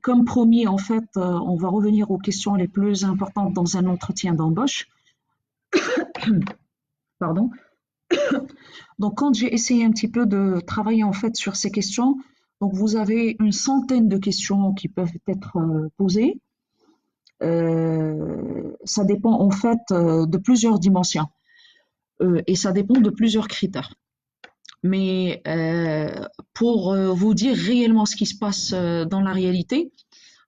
comme promis, en fait, on va revenir aux questions les plus importantes dans un entretien d'embauche. Pardon. Donc, quand j'ai essayé un petit peu de travailler en fait sur ces questions, donc vous avez une centaine de questions qui peuvent être posées. Ça dépend en fait de plusieurs dimensions et ça dépend de plusieurs critères. Mais pour vous dire réellement ce qui se passe dans la réalité,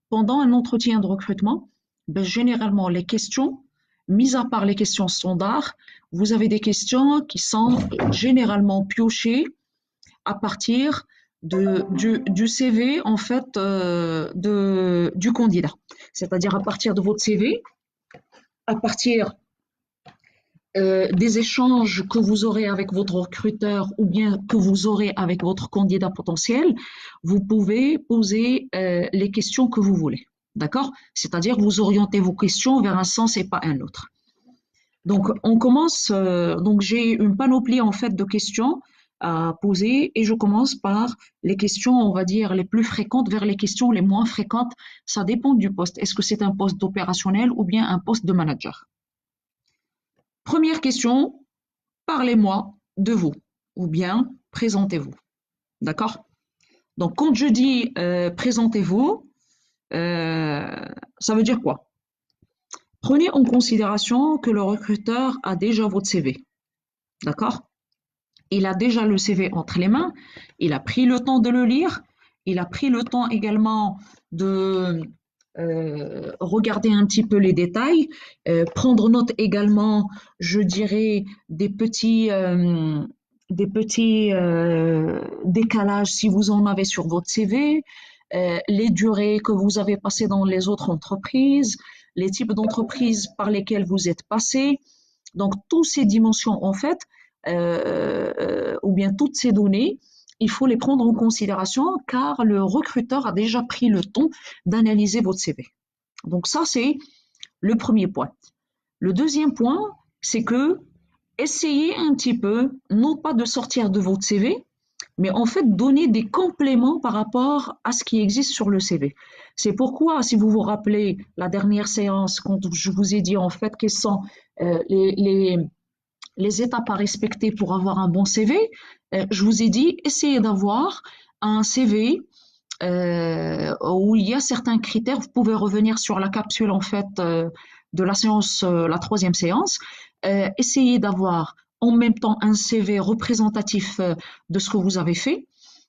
pendant un entretien de recrutement, ben, généralement les questions, mis à part les questions standards, vous avez des questions qui sont généralement piochées à partir du CV en fait du candidat. C'est-à-dire à partir de votre CV, à partir des échanges que vous aurez avec votre recruteur ou bien que vous aurez avec votre candidat potentiel, vous pouvez poser les questions que vous voulez. D'accord? C'est-à-dire vous orientez vos questions vers un sens et pas un autre. Donc on commence, donc j'ai une panoplie en fait de questions à poser et je commence par les questions, on va dire, les plus fréquentes vers les questions les moins fréquentes. Ça dépend du poste. Est-ce que c'est un poste d'opérationnel ou bien un poste de manager? Première question, parlez-moi de vous ou bien présentez-vous. D'accord? Donc quand je dis présentez-vous, ça veut dire quoi? Prenez en considération que le recruteur a déjà votre CV. D'accord? Il a déjà le CV entre les mains, il a pris le temps de le lire, il a pris le temps également de regarder un petit peu les détails, prendre note également, je dirais, des petits décalages si vous en avez sur votre CV, les durées que vous avez passées dans les autres entreprises, les types d'entreprises par lesquelles vous êtes passé. Donc, toutes ces dimensions, en fait, ou bien toutes ces données, il faut les prendre en considération car le recruteur a déjà pris le temps d'analyser votre CV. Donc ça, c'est le premier point. Le deuxième point, c'est que essayez un petit peu, non pas de sortir de votre CV, mais en fait donner des compléments par rapport à ce qui existe sur le CV. C'est pourquoi, si vous vous rappelez la dernière séance, quand je vous ai dit en fait quelles sont les étapes à respecter pour avoir un bon CV, je vous ai dit, essayez d'avoir un CV où il y a certains critères. Vous pouvez revenir sur la capsule en fait de la séance, la troisième séance. Essayez d'avoir en même temps un CV représentatif de ce que vous avez fait,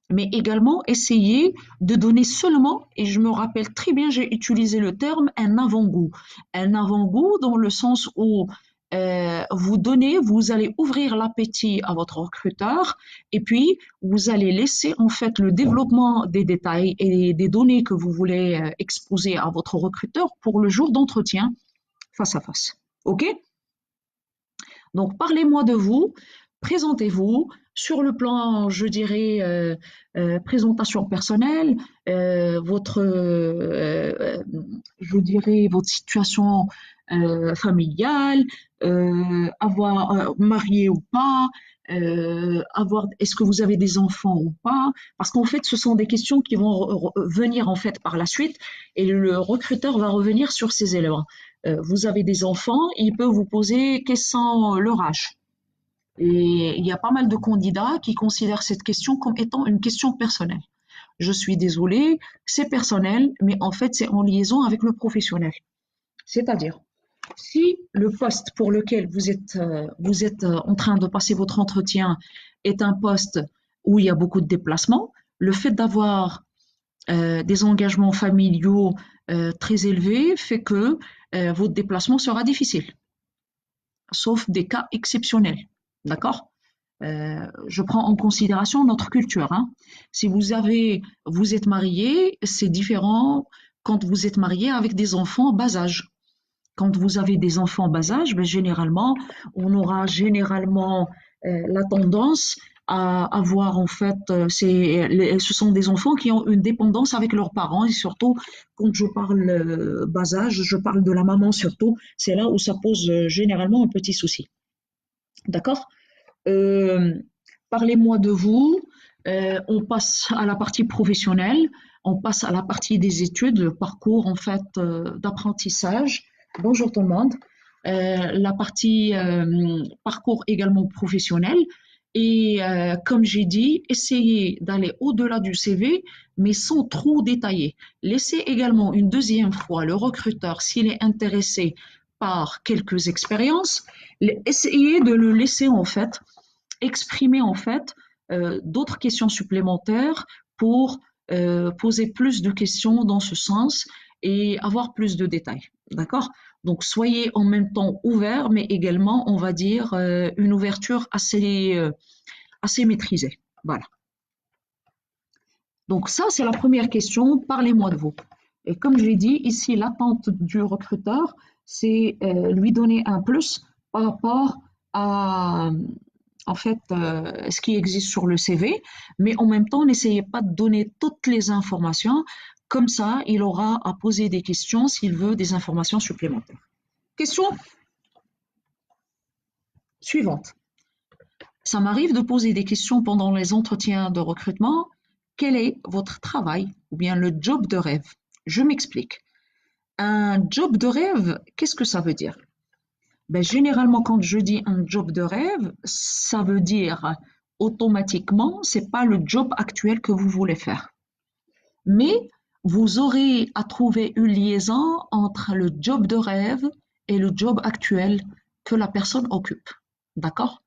mais également essayez de donner seulement, et je me rappelle très bien, j'ai utilisé le terme un avant-goût. Un avant-goût dans le sens où vous allez ouvrir l'appétit à votre recruteur et puis vous allez laisser en fait le développement des détails et des données que vous voulez exposer à votre recruteur pour le jour d'entretien face à face. OK? Donc parlez-moi de vous, présentez-vous sur le plan, je dirais, présentation personnelle, je dirais, votre situation familiale, avoir marié ou pas, est-ce que vous avez des enfants ou pas? Parce qu'en fait, ce sont des questions qui vont venir en fait par la suite et le recruteur va revenir sur ces éléments. Vous avez des enfants, il peut vous poser quels sont leur âge. Et il y a pas mal de candidats qui considèrent cette question comme étant une question personnelle. Je suis désolée, c'est personnel, mais en fait, c'est en liaison avec le professionnel. C'est-à-dire, si le poste pour lequel vous êtes en train de passer votre entretien est un poste où il y a beaucoup de déplacements, le fait d'avoir des engagements familiaux très élevés fait que votre déplacement sera difficile, sauf des cas exceptionnels. D'accord? Je prends en considération notre culture. Hein. Si vous êtes marié, c'est différent quand vous êtes marié avec des enfants bas âge. Quand vous avez des enfants bas âge, ben, généralement, on aura généralement la tendance à avoir en fait, ce sont des enfants qui ont une dépendance avec leurs parents et surtout quand je parle bas âge, je parle de la maman surtout, c'est là où ça pose généralement un petit souci. D'accord? Euh, Parlez-moi de vous. On passe à la partie professionnelle. On passe à la partie des études, le parcours en fait d'apprentissage. Bonjour tout le monde. La partie parcours également professionnel. Et comme j'ai dit, essayez d'aller au-delà du CV, mais sans trop détailler. Laissez également une deuxième fois le recruteur, s'il est intéressé par quelques expériences, essayez de le laisser en fait exprimer en fait d'autres questions supplémentaires pour poser plus de questions dans ce sens et avoir plus de détails. D'accord? Donc soyez en même temps ouverts, mais également, on va dire, une ouverture assez maîtrisée. Voilà. Donc ça, c'est la première question. Parlez-moi de vous. Et comme je l'ai dit, ici, l'attente du recruteur, c'est lui donner un plus par rapport à, en fait, ce qui existe sur le CV, mais en même temps, n'essayez pas de donner toutes les informations. Comme ça, il aura à poser des questions s'il veut des informations supplémentaires. Question suivante. Ça m'arrive de poser des questions pendant les entretiens de recrutement. Quel est votre travail ou bien le job de rêve? Je m'explique. Un job de rêve, qu'est-ce que ça veut dire? Ben, généralement, quand je dis un job de rêve, ça veut dire automatiquement, c'est pas le job actuel que vous voulez faire. Mais vous aurez à trouver une liaison entre le job de rêve et le job actuel que la personne occupe. D'accord?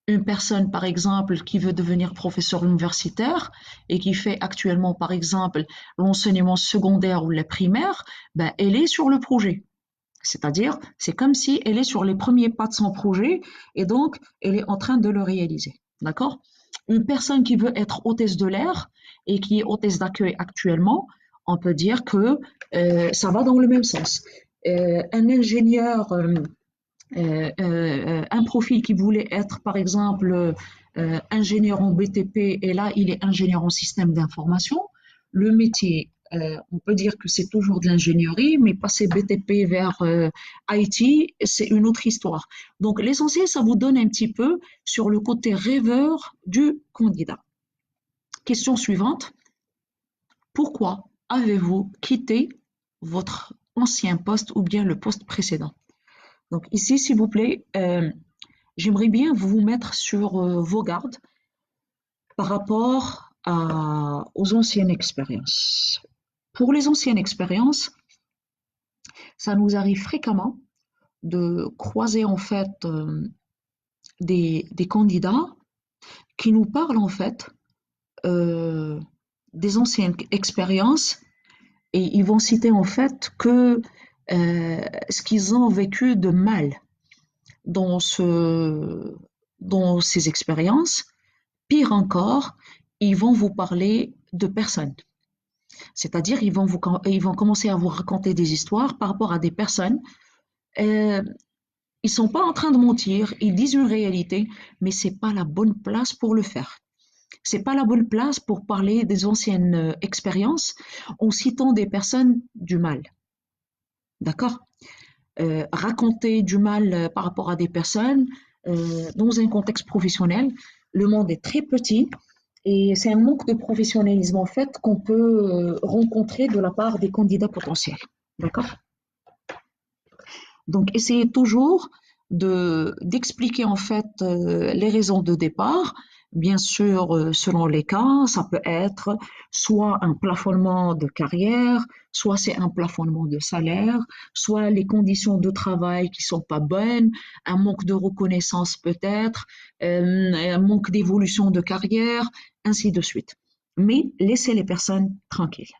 Une personne, par exemple, qui veut devenir professeur universitaire et qui fait actuellement, par exemple, l'enseignement secondaire ou les primaires, ben, elle est sur le projet. C'est-à-dire, c'est comme si elle est sur les premiers pas de son projet et donc elle est en train de le réaliser. D'accord? Une personne qui veut être hôtesse de l'air et qui est hôtesse d'accueil actuellement, on peut dire que ça va dans le même sens. Un ingénieur, un profil qui voulait être, par exemple, ingénieur en BTP et là, il est ingénieur en système d'information. Le métier, on peut dire que c'est toujours de l'ingénierie, mais passer BTP vers IT, c'est une autre histoire. Donc, l'essentiel, ça vous donne un petit peu sur le côté rêveur du candidat. Question suivante. Pourquoi avez-vous quitté votre ancien poste ou bien le poste précédent? Donc ici, s'il vous plaît, j'aimerais bien vous mettre sur vos gardes par rapport aux anciennes expériences. Pour les anciennes expériences, ça nous arrive fréquemment de croiser en fait des candidats qui nous parlent en fait euh, des anciennes expériences et ils vont citer en fait que ce qu'ils ont vécu de mal dans dans ces expériences. Pire encore, ils vont vous parler de personnes. C'est-à-dire, ils vont commencer à vous raconter des histoires par rapport à des personnes. Euh, ils sont pas en train de mentir, ils disent une réalité, mais c'est pas la bonne place pour le faire. C'est pas la bonne place pour parler des anciennes expériences en citant des personnes du mal. D'accord? Raconter du mal par rapport à des personnes dans un contexte professionnel, le monde est très petit et c'est un manque de professionnalisme en fait qu'on peut rencontrer de la part des candidats potentiels. D'accord? Donc, essayez toujours d'expliquer en fait les raisons de départ. Bien sûr, selon les cas, ça peut être soit un plafonnement de carrière, soit c'est un plafonnement de salaire, soit les conditions de travail qui sont pas bonnes, un manque de reconnaissance peut-être, un manque d'évolution de carrière, ainsi de suite. Mais laissez les personnes tranquilles.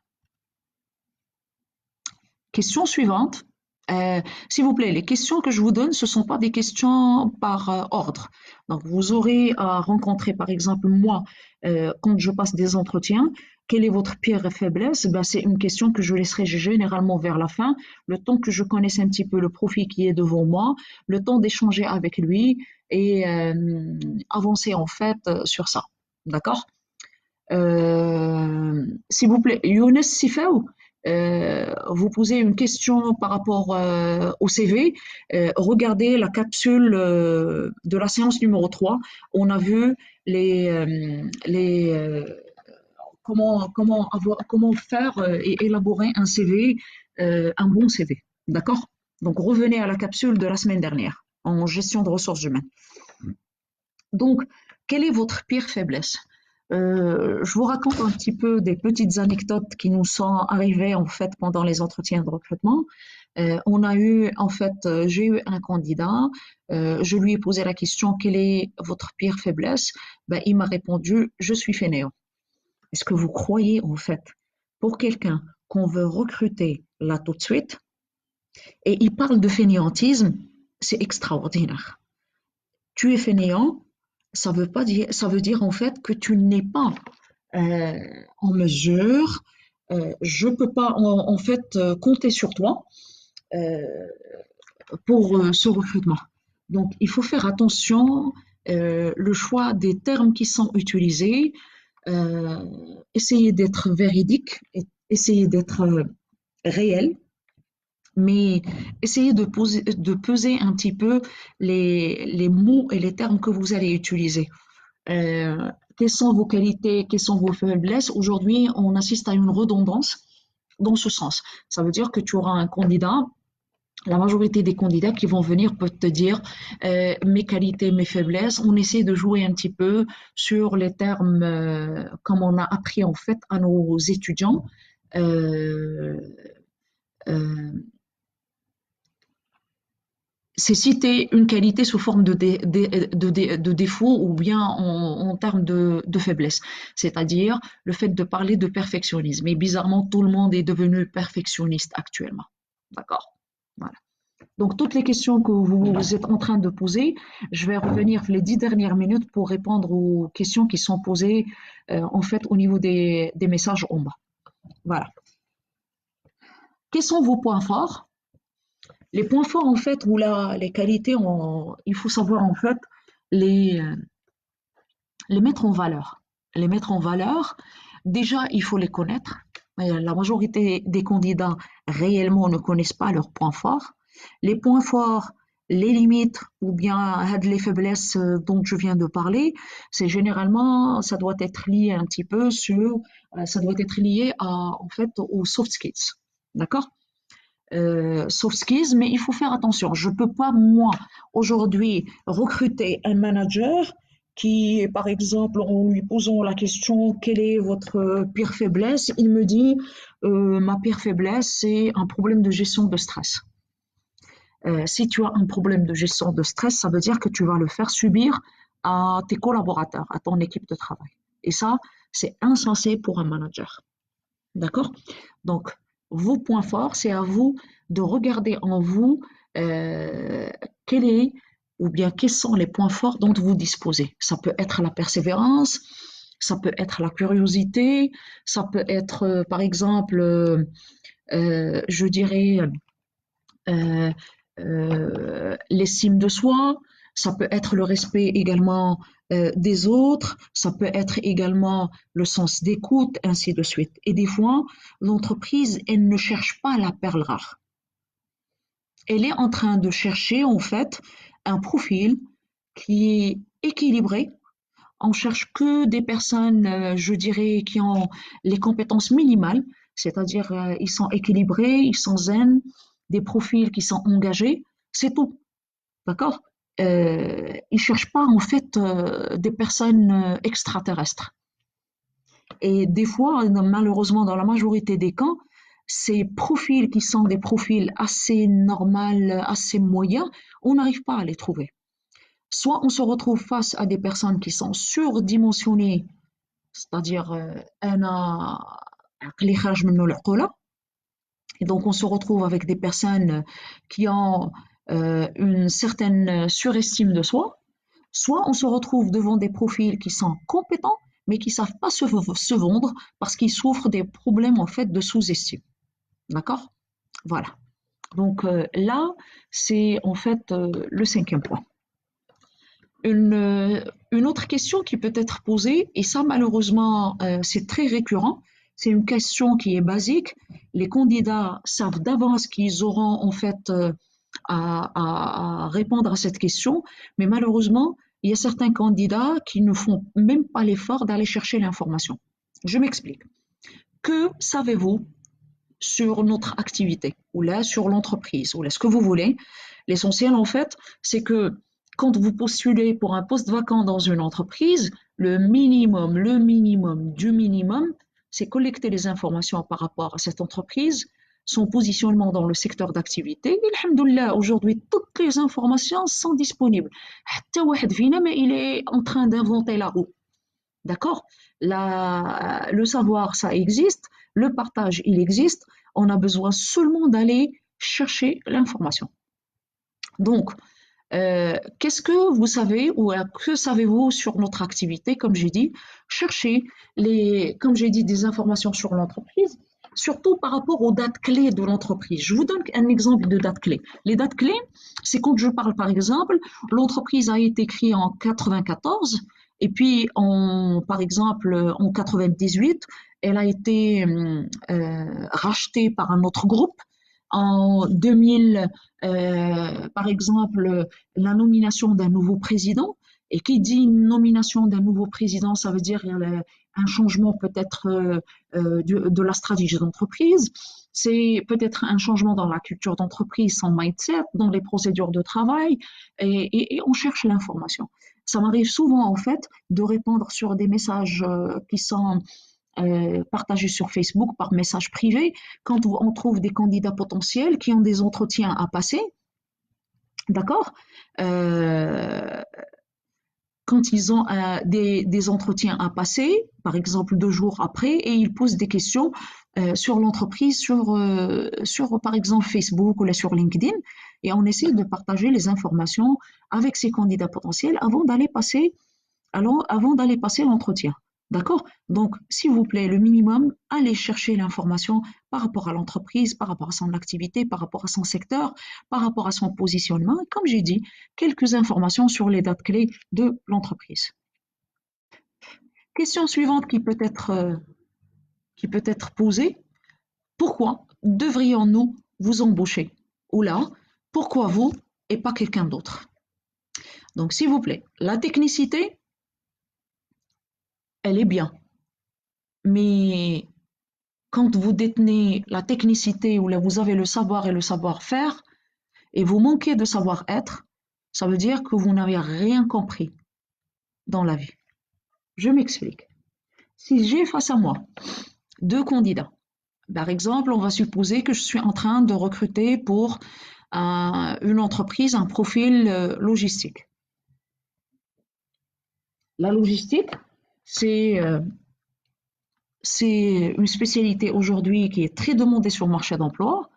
Question suivante. Euh, S'il vous plaît, les questions que je vous donne, ce ne sont pas des questions par ordre. Donc, vous aurez à rencontrer, par exemple, moi, quand je passe des entretiens, quelle est votre pire faiblesse? Ben, c'est une question que je laisserai généralement vers la fin, le temps que je connaisse un petit peu le profil qui est devant moi, le temps d'échanger avec lui et avancer en fait sur ça. D'accord? S'il vous plaît, Younes Sifou, vous posez une question par rapport au CV. Regardez la capsule de la séance numéro 3. On a vu comment faire et élaborer un CV, un bon CV. D'accord? Donc, revenez à la capsule de la semaine dernière en gestion de ressources humaines. Donc, quelle est votre pire faiblesse? Je vous raconte un petit peu des petites anecdotes qui nous sont arrivées en fait pendant les entretiens de recrutement. J'ai eu un candidat, je lui ai posé la question, quelle est votre pire faiblesse? Ben, il m'a répondu, je suis fainéant. Est-ce que vous croyez en fait, pour quelqu'un qu'on veut recruter là tout de suite, et il parle de fainéantisme, c'est extraordinaire. Tu es fainéant, ça veut dire en fait que tu n'es pas euh, en mesure, je peux pas en fait compter sur toi euh, pour ce recrutement. Donc il faut faire attention, le choix des termes qui sont utilisés, euh, essayer d'être véridique, essayer d'être réel, mais essayez de peser un petit peu les mots et les termes que vous allez utiliser. Quelles sont vos qualités, quelles sont vos faiblesses? Aujourd'hui, on assiste à une redondance dans ce sens. Ça veut dire que tu auras un candidat, la majorité des candidats qui vont venir peuvent te dire mes qualités, mes faiblesses. On essaie de jouer un petit peu sur les termes comme on a appris en fait à nos étudiants. Euh, euh, c'est citer une qualité sous forme de défaut ou bien en termes de faiblesse. C'est-à-dire le fait de parler de perfectionnisme. Et bizarrement, tout le monde est devenu perfectionniste actuellement. D'accord? Voilà. Donc, toutes les questions que vous êtes en train de poser, je vais revenir les 10 dernières minutes pour répondre aux questions qui sont posées en fait au niveau des messages en bas. Voilà. Quels sont vos points forts? Les points forts, en fait, ou les qualités, il faut savoir, en fait, les, euh, les mettre en valeur. Les mettre en valeur, déjà, il faut les connaître. La majorité des candidats réellement ne connaissent pas leurs points forts. Les points forts, les limites ou bien les faiblesses dont je viens de parler, c'est généralement, ça doit être lié un petit peu ça doit être lié en fait, aux soft skills. D'accord? Soft skills, mais il faut faire attention. Je ne peux pas, moi, aujourd'hui, recruter un manager qui, par exemple, en lui posant la question quelle est votre pire faiblesse, il me dit ma pire faiblesse, c'est un problème de gestion de stress. Si tu as un problème de gestion de stress, ça veut dire que tu vas le faire subir à tes collaborateurs, à ton équipe de travail. Et ça, c'est insensé pour un manager. D'accord? Donc, vos points forts, c'est à vous de regarder en vous euh, quel est ou bien quels sont les points forts dont vous disposez. Ça peut être la persévérance, ça peut être la curiosité, ça peut être, par exemple, je dirais, euh, l'estime de soi, ça peut être le respect également des autres, ça peut être également le sens d'écoute, ainsi de suite. Et des fois, l'entreprise, elle ne cherche pas la perle rare. Elle est en train de chercher en fait un profil qui est équilibré. On cherche que des personnes, je dirais, qui ont les compétences minimales, c'est-à-dire ils sont équilibrés, ils sont zen, des profils qui sont engagés, c'est tout, d'accord? Ils cherchent pas en fait des personnes extraterrestres. Et des fois, malheureusement, dans la majorité des cas, ces profils qui sont des profils assez normaux, assez moyens, on n'arrive pas à les trouver. Soit on se retrouve face à des personnes qui sont surdimensionnées, c'est-à-dire et donc on se retrouve avec des personnes qui ont une certaine surestime de soi, soit on se retrouve devant des profils qui sont compétents mais qui ne savent pas se vendre parce qu'ils souffrent des problèmes en fait de sous-estime. D'accord? Voilà. Donc là, c'est en fait le cinquième point. Une autre question qui peut être posée, et ça malheureusement c'est très récurrent, c'est une question qui est basique. Les candidats savent d'avance qu'ils auront en fait à répondre à cette question, mais malheureusement, il y a certains candidats qui ne font même pas l'effort d'aller chercher l'information. Je m'explique. Que savez-vous sur notre activité ou là sur l'entreprise ou là ce que vous voulez? L'essentiel en fait, c'est que quand vous postulez pour un poste vacant dans une entreprise, le minimum du minimum, c'est collecter les informations par rapport à cette entreprise, son positionnement dans le secteur d'activité. Et alhamdoulilah, aujourd'hui, toutes les informations sont disponibles. حتى واحد فينا ما il est en train d'inventer la roue. D'accord? Le savoir, ça existe. Le partage, il existe. On a besoin seulement d'aller chercher l'information. Donc, qu'est-ce que vous savez ou que savez-vous sur notre activité? Comme j'ai dit, cherchez comme j'ai dit, des informations sur l'entreprise, surtout par rapport aux dates clés de l'entreprise. Je vous donne un exemple de dates clés. Les dates clés, c'est quand je parle par exemple, l'entreprise a été créée en 94 et puis par exemple en 98, elle a été rachetée par un autre groupe. En 2000, par exemple, la nomination d'un nouveau président. Et qui dit nomination d'un nouveau président, ça veut dire un changement peut-être de la stratégie d'entreprise. C'est peut-être un changement dans la culture d'entreprise, son mindset, dans les procédures de travail, et on cherche l'information. Ça m'arrive souvent en fait de répondre sur des messages qui sont partagés sur Facebook par message privé quand on trouve des candidats potentiels qui ont des entretiens à passer. D'accord? Euh, Quand ils ont des entretiens à passer, par exemple 2 jours après, et ils posent des questions sur l'entreprise, sur par exemple Facebook ou là, sur LinkedIn, et on essaie de partager les informations avec ces candidats potentiels avant d'aller passer l'entretien. D'accord? Donc, s'il vous plaît, le minimum, allez chercher l'information par rapport à l'entreprise, par rapport à son activité, par rapport à son secteur, par rapport à son positionnement. Et comme j'ai dit, quelques informations sur les dates clés de l'entreprise. Question suivante qui peut être posée. Pourquoi devrions-nous vous embaucher? Ou là, pourquoi vous et pas quelqu'un d'autre? Donc, s'il vous plaît, la technicité, elle est bien. Mais quand vous détenez la technicité ou là vous avez le savoir et le savoir-faire et vous manquez de savoir-être, ça veut dire que vous n'avez rien compris dans la vie. Je m'explique. Si j'ai face à moi 2 candidats, par exemple, on va supposer que je suis en train de recruter pour une entreprise, un profil logistique. La logistique, c'est c'est une spécialité aujourd'hui qui est très demandée sur le marché d'emploi.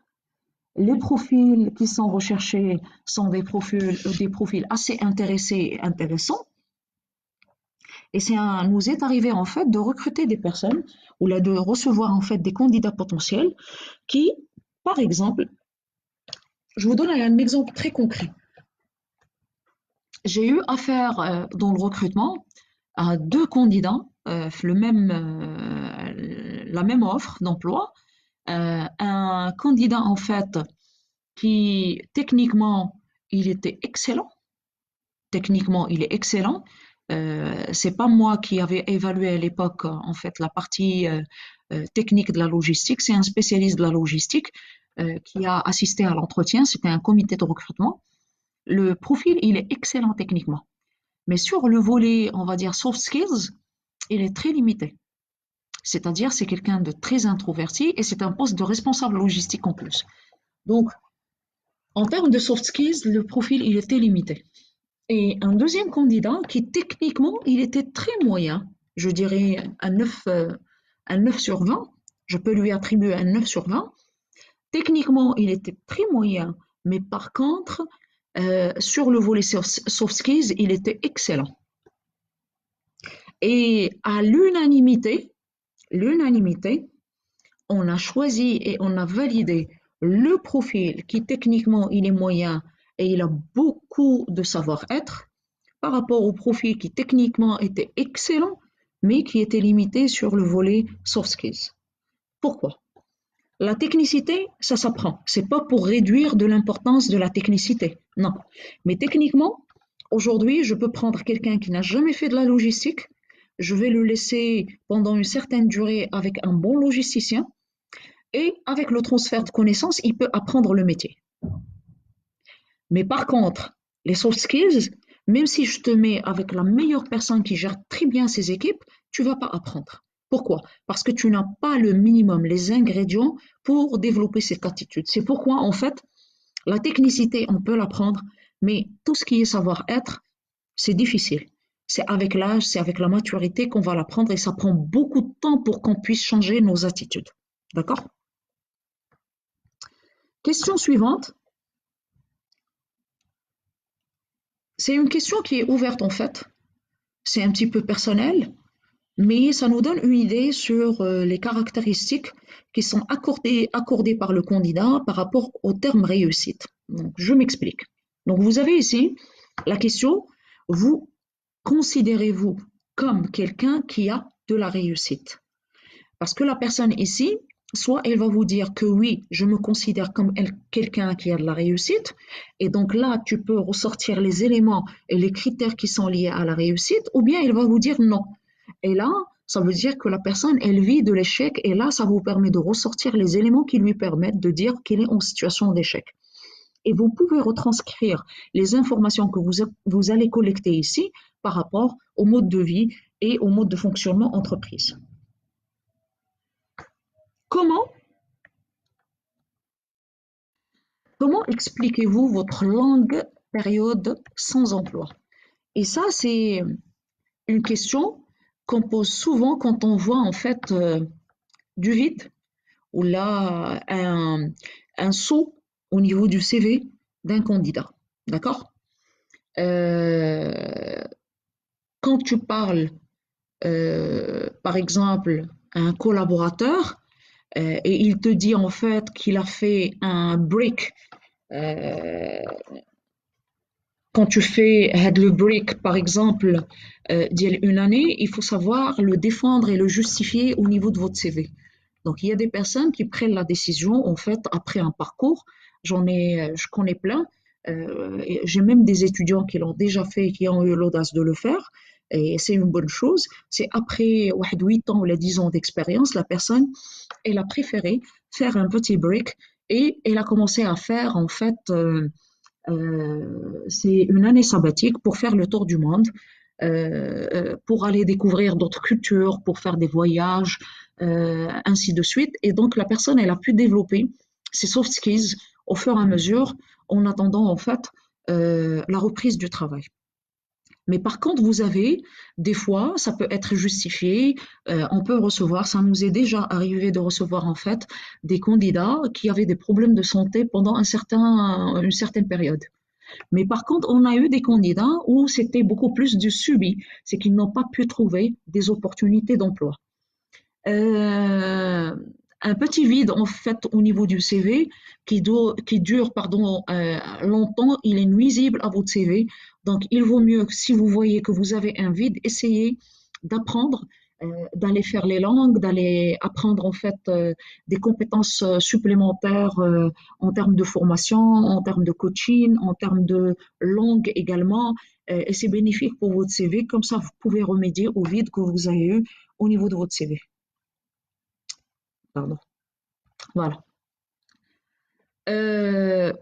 Les profils qui sont recherchés sont des profils assez intéressés et intéressants. Et nous est arrivé en fait de recruter des personnes ou là de recevoir en fait des candidats potentiels qui, par exemple, je vous donne un exemple très concret. J'ai eu affaire dans le recrutement à 2 candidats, la même offre d'emploi. Un candidat en fait qui techniquement il était excellent. Techniquement, il est excellent. C'est pas moi qui avais évalué à l'époque en fait la partie technique de la logistique. C'est un spécialiste de la logistique qui a assisté à l'entretien. C'était un comité de recrutement. Le profil, il est excellent techniquement. Mais sur le volet, on va dire soft skills, il est très limité. C'est-à-dire, c'est quelqu'un de très introverti et c'est un poste de responsable logistique en plus. Donc, en termes de soft skills, le profil, il était limité. Et un deuxième candidat qui, techniquement, il était très moyen. Je dirais un 9 sur 20. Je peux lui attribuer un 9 sur 20. Techniquement, il était très moyen, mais par contre, sur le volet soft skills, il était excellent. Et à l'unanimité, on a choisi et on a validé le profil qui techniquement il est moyen et il a beaucoup de savoir-être par rapport au profil qui techniquement était excellent mais qui était limité sur le volet soft skills. Pourquoi? La technicité, ça s'apprend. C'est pas pour réduire de l'importance de la technicité, non. Mais techniquement, aujourd'hui, je peux prendre quelqu'un qui n'a jamais fait de la logistique, je vais le laisser pendant une certaine durée avec un bon logisticien et avec le transfert de connaissances, il peut apprendre le métier. Mais par contre, les soft skills, même si je te mets avec la meilleure personne qui gère très bien ses équipes, tu vas pas apprendre. Pourquoi? Parce que tu n'as pas le minimum, les ingrédients pour développer cette attitude. C'est pourquoi, en fait, la technicité, on peut l'apprendre, mais tout ce qui est savoir-être, c'est difficile. C'est avec l'âge, c'est avec la maturité qu'on va l'apprendre et ça prend beaucoup de temps pour qu'on puisse changer nos attitudes. D'accord? Question suivante. C'est une question qui est ouverte en fait. C'est un petit peu personnel, mais ça nous donne une idée sur les caractéristiques qui sont accordées par le candidat par rapport au terme réussite. Donc, je m'explique. Donc, vous avez ici la question, vous considérez-vous comme quelqu'un qui a de la réussite? Parce que la personne ici, soit elle va vous dire que oui, je me considère comme quelqu'un qui a de la réussite, et donc là, tu peux ressortir les éléments et les critères qui sont liés à la réussite, ou bien elle va vous dire non. Et là, ça veut dire que la personne, elle vit de l'échec, et là, ça vous permet de ressortir les éléments qui lui permettent de dire qu'elle est en situation d'échec. Et vous pouvez retranscrire les informations que vous allez collecter ici par rapport au mode de vie et au mode de fonctionnement entreprise. Comment, comment expliquez-vous votre longue période sans emploi? Et ça, c'est une question qu'on pose souvent quand on voit en fait du vide ou là un saut au niveau du CV d'un candidat. D'accord? Euh, Quand tu parles, par exemple, à un collaborateur et il te dit en fait qu'il a fait un break. Quand tu fais le break, par exemple, d'il y a une année, il faut savoir le défendre et le justifier au niveau de votre CV. Donc, il y a des personnes qui prennent la décision, en fait, après un parcours. Je connais plein. J'ai même des étudiants qui l'ont déjà fait et qui ont eu l'audace de le faire. Et c'est une bonne chose. C'est après 8 ans ou 10 ans d'expérience, la personne, elle a préféré faire un petit break et elle a commencé à faire, en fait, c'est une année sabbatique pour faire le tour du monde, pour aller découvrir d'autres cultures, pour faire des voyages, ainsi de suite. Et donc la personne, elle a pu développer ses soft skills au fur et à mesure, en attendant en fait la reprise du travail. Mais par contre, vous avez des fois, ça peut être justifié, on peut recevoir, ça nous est déjà arrivé de recevoir en fait des candidats qui avaient des problèmes de santé pendant une certaine période. Mais par contre, on a eu des candidats où c'était beaucoup plus du subi, c'est qu'ils n'ont pas pu trouver des opportunités d'emploi. Euh, un petit vide en fait au niveau du CV qui dure pardon, longtemps, il est nuisible à votre CV. Donc il vaut mieux que si vous voyez que vous avez un vide, essayez d'apprendre, d'aller faire les langues, d'aller apprendre en fait des compétences supplémentaires en termes de formation, en termes de coaching, en termes de langue également. Et c'est bénéfique pour votre CV, comme ça vous pouvez remédier au vide que vous avez eu au niveau de votre CV. Pardon. Voilà. Euh,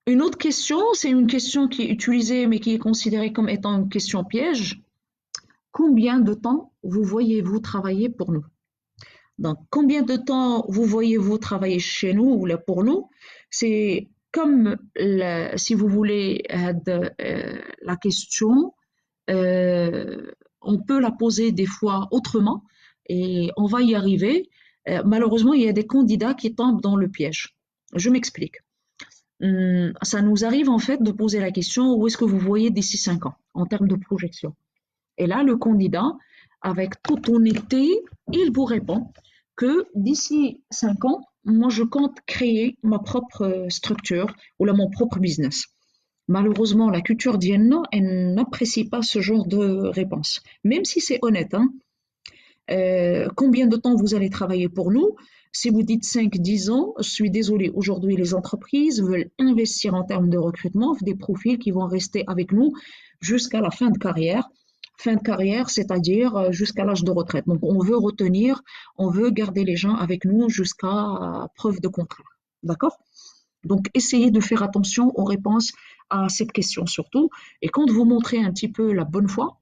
une autre question, c'est une question qui est utilisée mais qui est considérée comme étant une question piège. Combien de temps vous voyez-vous travailler pour nous? Donc, combien de temps vous voyez-vous travailler chez nous ou là pour nous? C'est comme, si vous voulez, la question, euh, on peut la poser des fois autrement et on va y arriver. Malheureusement, il y a des candidats qui tombent dans le piège. Je m'explique. Ça nous arrive en fait de poser la question où est-ce que vous voyez d'ici 5 ans en termes de projection. Et là, le candidat, avec toute honnêteté, il vous répond que d'ici 5 ans, moi, je compte créer ma propre structure ou là, mon propre business. Malheureusement, la culture Dienno, elle n'apprécie pas ce genre de réponse. Même si c'est honnête, hein. Combien de temps vous allez travailler pour nous? Si vous dites 5, 10 ans, je suis désolée, aujourd'hui les entreprises veulent investir en termes de recrutement, des profils qui vont rester avec nous jusqu'à la fin de carrière. fin de carrière, c'est-à-dire jusqu'à l'âge de retraite. Donc, on veut retenir, on veut garder les gens avec nous jusqu'à preuve de contraire. D'accord? Donc, essayez de faire attention aux réponses à cette question surtout. Et quand vous montrez un petit peu la bonne foi,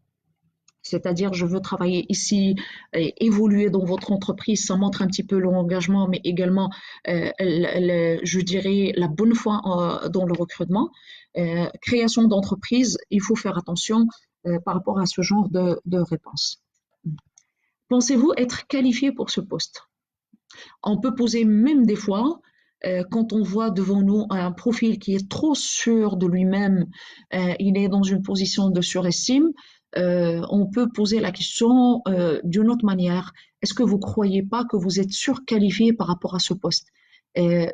c'est-à-dire je veux travailler ici et évoluer dans votre entreprise, ça montre un petit peu l'engagement, mais également, je dirais, la bonne foi dans le recrutement. Création d'entreprise, il faut faire attention par rapport à ce genre de réponse. Pensez-vous être qualifié pour ce poste? On peut poser même des fois, quand on voit devant nous un profil qui est trop sûr de lui-même, il est dans une position de surestime, on peut poser la question d'une autre manière. Est-ce que vous ne croyez pas que vous êtes surqualifié par rapport à ce poste?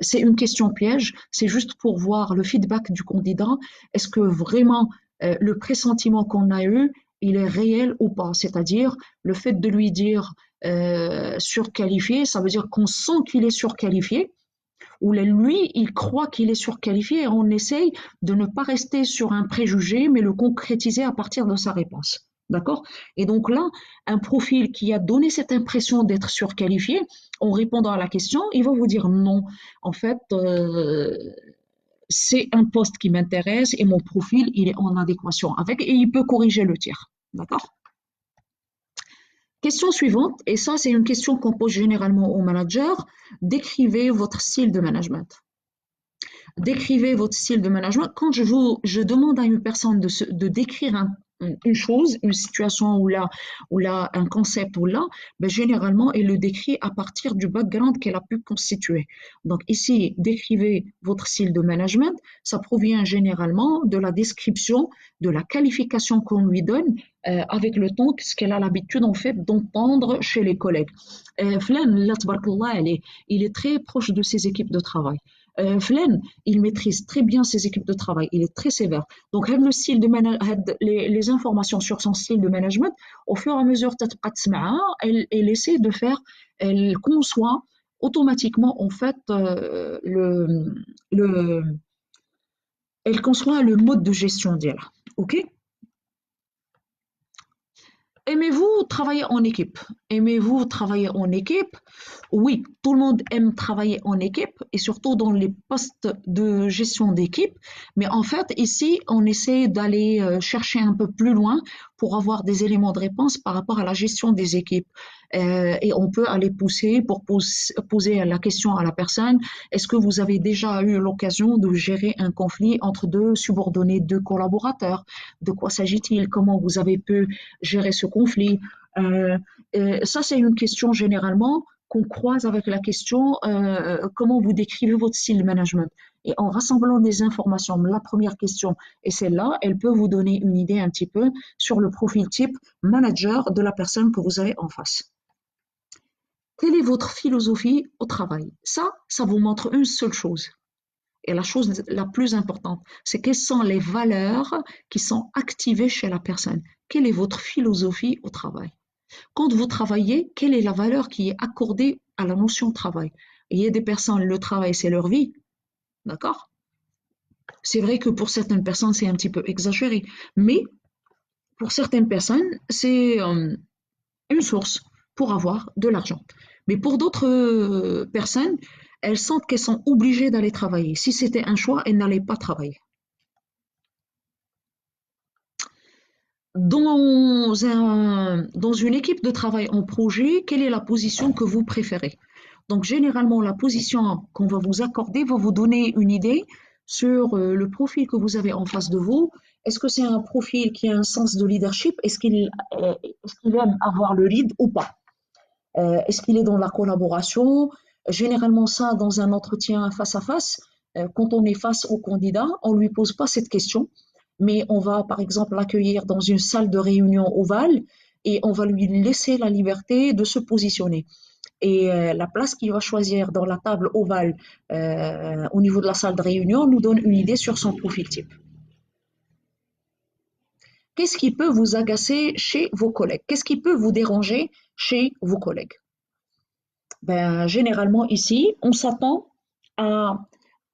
C'est une question piège, c'est juste pour voir le feedback du candidat. Est-ce que vraiment le pressentiment qu'on a eu, il est réel ou pas? C'est-à-dire le fait de lui dire surqualifié, ça veut dire qu'on sent qu'il est surqualifié, ou lui, il croit qu'il est surqualifié et on essaye de ne pas rester sur un préjugé, mais le concrétiser à partir de sa réponse. D'accord? Et donc là, un profil qui a donné cette impression d'être surqualifié, en répondant à la question, il va vous dire non. En fait, c'est un poste qui m'intéresse et mon profil, il est en adéquation avec, et il peut corriger le tir. D'accord? Question suivante, et ça c'est une question qu'on pose généralement aux managers, décrivez votre style de management. Décrivez votre style de management. Quand je demande à une personne de décrire une chose, une situation ou là, un concept ou là, ben, généralement, elle le décrit à partir du background qu'elle a pu constituer. Donc ici, décrivez votre style de management, ça provient généralement de la description, de la qualification qu'on lui donne avec le temps, ce qu'elle a l'habitude en fait d'entendre chez les collègues. Flan, là, tabarakallah, il est très proche de ses équipes de travail. Flan, il maîtrise très bien ses équipes de travail, il est très sévère. Donc, le style de les informations sur son style de management, au fur et à mesure que elle essaie de faire, elle conçoit automatiquement en fait le elle conçoit le mode de gestion d'elle. Ok? Aimez-vous travailler en équipe? Aimez-vous travailler en équipe? Oui, tout le monde aime travailler en équipe et surtout dans les postes de gestion d'équipe. Mais en fait, ici, on essaie d'aller chercher un peu plus loin pour avoir des éléments de réponse par rapport à la gestion des équipes. Et on peut aller pousser pour poser la question à la personne, est-ce que vous avez déjà eu l'occasion de gérer un conflit entre deux subordonnés, deux collaborateurs? De quoi s'agit-il? Comment vous avez pu gérer ce conflit? Euh, Ça, c'est une question généralement qu'on croise avec la question comment vous décrivez votre style de management. Et en rassemblant des informations, la première question et celle-là, elle peut vous donner une idée un petit peu sur le profil type manager de la personne que vous avez en face. Quelle est votre philosophie au travail? Ça vous montre une seule chose. Et la chose la plus importante, c'est quelles sont les valeurs qui sont activées chez la personne. Quelle est votre philosophie au travail? Quand vous travaillez, quelle est la valeur qui est accordée à la notion de travail? Il y a des personnes, le travail, c'est leur vie, d'accord? C'est vrai que pour certaines personnes, c'est un petit peu exagéré, mais pour certaines personnes, c'est une source pour avoir de l'argent. Mais pour d'autres personnes, elles sentent qu'elles sont obligées d'aller travailler. Si c'était un choix, elles n'allaient pas travailler. Dans une équipe de travail en projet, quelle est la position que vous préférez? Donc, généralement, la position qu'on va vous accorder va vous donner une idée sur le profil que vous avez en face de vous. Est-ce que c'est un profil qui a un sens de leadership? Est-ce qu'il aime avoir le lead ou pas? Est-ce qu'il est dans la collaboration? Généralement, ça, dans un entretien face à face, quand on est face au candidat, on ne lui pose pas cette question, mais on va, par exemple, l'accueillir dans une salle de réunion ovale et on va lui laisser la liberté de se positionner. Et la place qu'il va choisir dans la table ovale au niveau de la salle de réunion nous donne une idée sur son profil type. Qu'est-ce qui peut vous agacer chez vos collègues? Qu'est-ce qui peut vous déranger chez vos collègues? Ben, généralement, ici, on s'attend à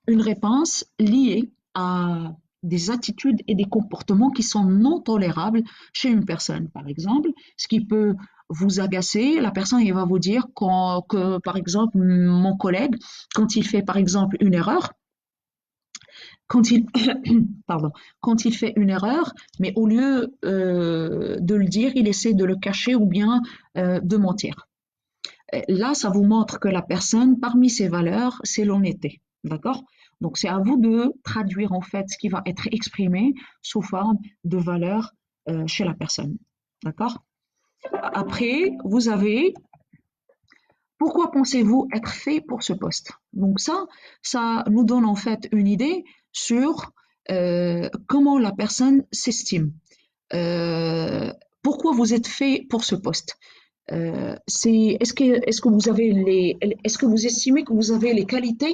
une réponse liée à des attitudes et des comportements qui sont non tolérables chez une personne. Par exemple, ce qui peut vous agacer, la personne il va vous dire que, par exemple, mon collègue, quand il fait, par exemple, une erreur, quand il, pardon, quand il fait une erreur, mais au lieu de le dire, il essaie de le cacher ou bien de mentir. Là, ça vous montre que la personne, parmi ses valeurs, c'est l'honnêteté. D'accord? Donc, c'est à vous de traduire en fait ce qui va être exprimé sous forme de valeurs chez la personne. D'accord? Après, vous avez pourquoi pensez-vous être fait pour ce poste? Donc ça nous donne en fait une idée sur comment la personne s'estime. Euh, Pourquoi vous êtes fait pour ce poste? Est-ce que vous avez est-ce que vous estimez que vous avez les qualités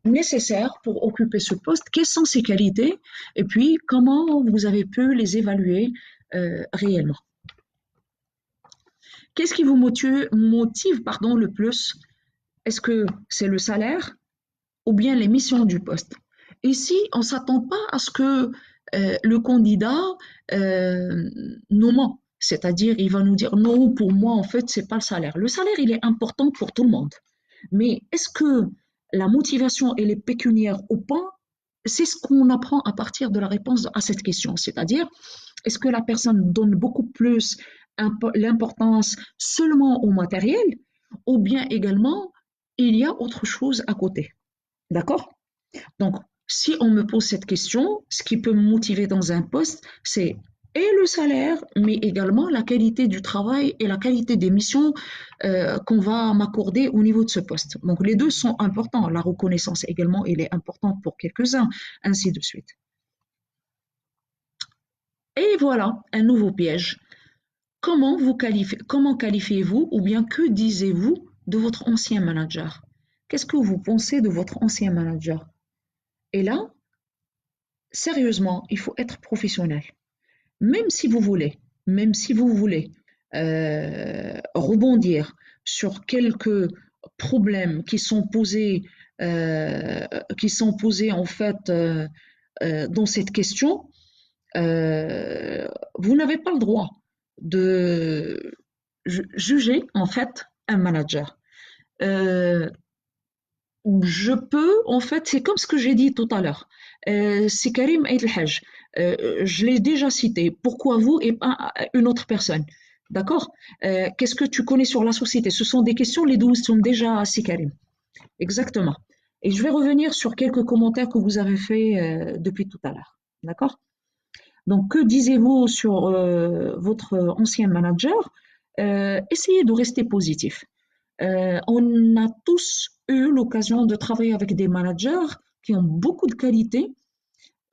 nécessaires pour occuper ce poste? Quelles sont ces qualités? Et puis, comment vous avez pu les évaluer réellement? Qu'est-ce qui vous motive pardon, le plus? Est-ce que c'est le salaire ou bien les missions du poste? Ici, on ne s'attend pas à ce que le candidat euh, nous ment. C'est-à-dire, il va nous dire non, pour moi, en fait, c'est pas le salaire. Le salaire, il est important pour tout le monde. Mais est-ce que la motivation, elle est pécuniaire ou pas? C'est ce qu'on apprend à partir de la réponse à cette question. C'est-à-dire, est-ce que la personne donne beaucoup plus l'importance seulement au matériel ou bien également il y a autre chose à côté? D'accord? Donc, si on me pose cette question, ce qui peut me motiver dans un poste, c'est et le salaire, mais également la qualité du travail et la qualité des missions qu'on va m'accorder au niveau de ce poste. Donc, les deux sont importants. La reconnaissance également, elle est importante pour quelques-uns, ainsi de suite. Et voilà, un nouveau piège. Comment qualifiez-vous ou bien que disiez-vous de votre ancien manager? Qu'est-ce que vous pensez de votre ancien manager? Et là, sérieusement, il faut être professionnel. Même si vous voulez, même si vous voulez rebondir sur quelques problèmes qui sont posés en fait dans cette question, vous n'avez pas le droit de juger en fait un manager. Euh, je peux, en fait, c'est comme ce que j'ai dit tout à l'heure. C'est Karim Aït El-Hajj. Je l'ai déjà cité. Pourquoi vous et pas une autre personne? D'accord? Qu'est-ce que tu connais sur la société? Ce sont des questions, les 12 sont déjà assez Karim. Exactement. Et je vais revenir sur quelques commentaires que vous avez faits depuis tout à l'heure. D'accord? Donc, que disiez-vous sur votre ancien manager? Essayez de rester positif. On a tous eu l'occasion de travailler avec des managers qui ont beaucoup de qualités,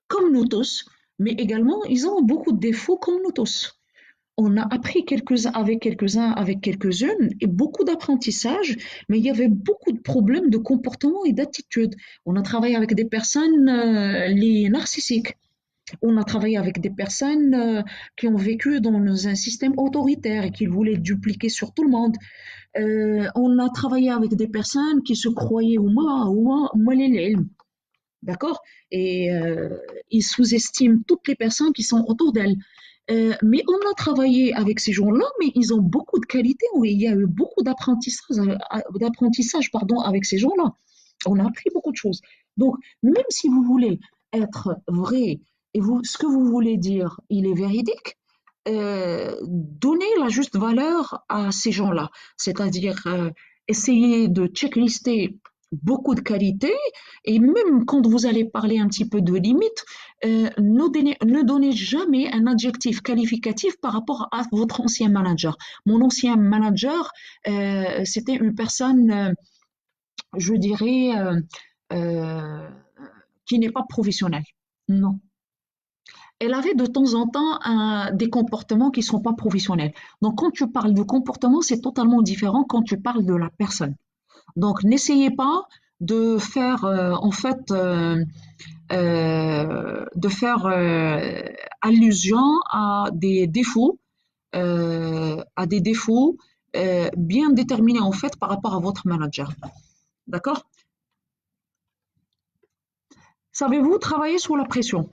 comme nous tous, mais également ils ont beaucoup de défauts, comme nous tous. On a appris quelques-uns, avec quelques-unes, et beaucoup d'apprentissage, mais il y avait beaucoup de problèmes de comportement et d'attitude. On a travaillé avec des personnes, les narcissiques. On a travaillé avec des personnes qui ont vécu dans un système autoritaire et qui voulaient dupliquer sur tout le monde. On a travaillé avec des personnes qui se croyaient d'accord? Et ils sous-estiment toutes les personnes qui sont autour d'elles. Mais on a travaillé avec ces gens-là, mais ils ont beaucoup de qualités. Oui, il y a eu beaucoup d'apprentissage pardon, avec ces gens-là. On a appris beaucoup de choses. Donc, même si vous voulez être vrai et ce que vous voulez dire, il est véridique, donner la juste valeur à ces gens-là, c'est-à-dire essayer de checklister beaucoup de qualités et même quand vous allez parler un petit peu de limites, ne donnez jamais un adjectif qualificatif par rapport à votre ancien manager. Mon ancien manager, c'était une personne, je dirais, euh, qui n'est pas professionnelle. Non, elle avait de temps en temps des comportements qui ne sont pas professionnels. Donc, quand tu parles de comportement, c'est totalement différent quand tu parles de la personne. Donc, n'essayez pas de faire, en fait, de faire allusion à des défauts bien déterminés, en fait, par rapport à votre manager. D'accord? Savez-vous travailler sous la pression?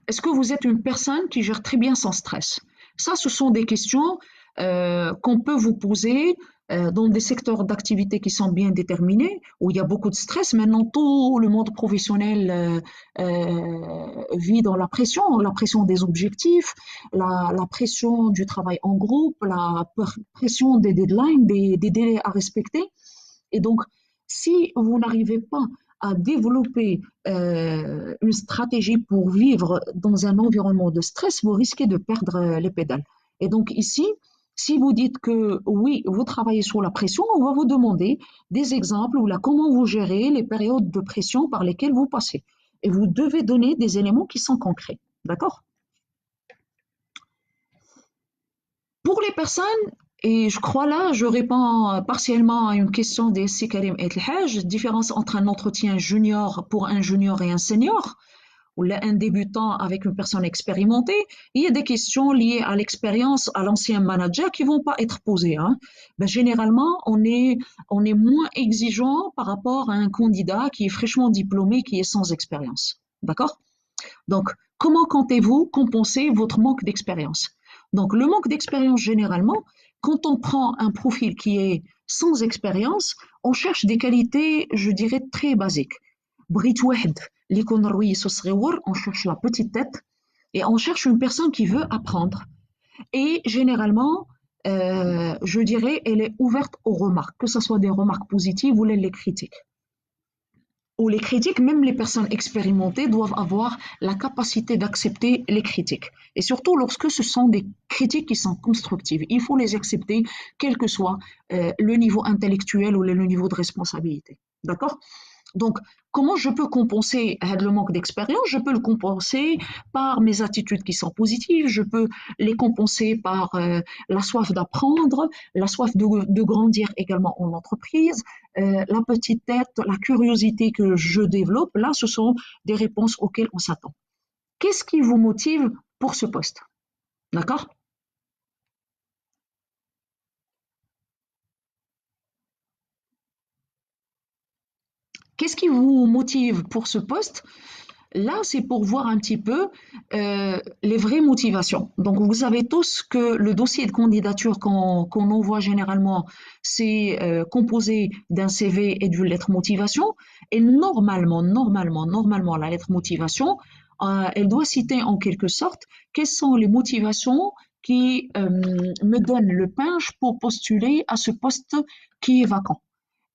Est-ce que vous êtes une personne qui gère très bien son stress? Ça, ce sont des questions qu'on peut vous poser dans des secteurs d'activité qui sont bien déterminés, où il y a beaucoup de stress. Maintenant, tout le monde professionnel vit dans la pression des objectifs, la pression du travail en groupe, la pression des deadlines, des délais à respecter. Et donc, si vous n'arrivez pas à développer une stratégie pour vivre dans un environnement de stress, vous risquez de perdre les pédales. Et donc ici, si vous dites que oui, vous travaillez sous la pression, on va vous demander des exemples ou là comment vous gérez les périodes de pression par lesquelles vous passez. Et vous devez donner des éléments qui sont concrets. D'accord? Pour les personnes, et je crois là, je réponds partiellement à une question des Karim et Haj, différence entre un entretien junior pour un junior et un senior, ou là, un débutant avec une personne expérimentée, il y a des questions liées à l'expérience, à l'ancien manager qui vont pas être posées. Hein. Ben, généralement, on est moins exigeant par rapport à un candidat qui est fraîchement diplômé, qui est sans expérience. D'accord? Donc, comment comptez-vous compenser votre manque d'expérience? Donc, le manque d'expérience, généralement, quand on prend un profil qui est sans expérience, on cherche des qualités, je dirais, très basiques. بريت واحد اللي يكون رويس وصغيور, on cherche la petite tête et on cherche une personne qui veut apprendre. Et généralement, je dirais, elle est ouverte aux remarques, que ce soit des remarques positives ou les critiques. Ou les critiques, même les personnes expérimentées doivent avoir la capacité d'accepter les critiques. Et surtout lorsque ce sont des critiques qui sont constructives. Il faut les accepter, quel que soit le niveau intellectuel ou le niveau de responsabilité. D'accord? Donc, comment je peux compenser le manque d'expérience? Je peux le compenser par mes attitudes qui sont positives, je peux les compenser par la soif d'apprendre, la soif de grandir également en entreprise, la petite tête, la curiosité que je développe. Là, ce sont des réponses auxquelles on s'attend. Qu'est-ce qui vous motive pour ce poste? D'accord? Qu'est-ce qui vous motive pour ce poste? Là, c'est pour voir un petit peu les vraies motivations. Donc, vous savez tous que le dossier de candidature qu'on envoie généralement, c'est composé d'un CV et d'une lettre motivation. Et normalement, la lettre motivation, elle doit citer en quelque sorte quelles sont les motivations qui me donnent le punch pour postuler à ce poste qui est vacant.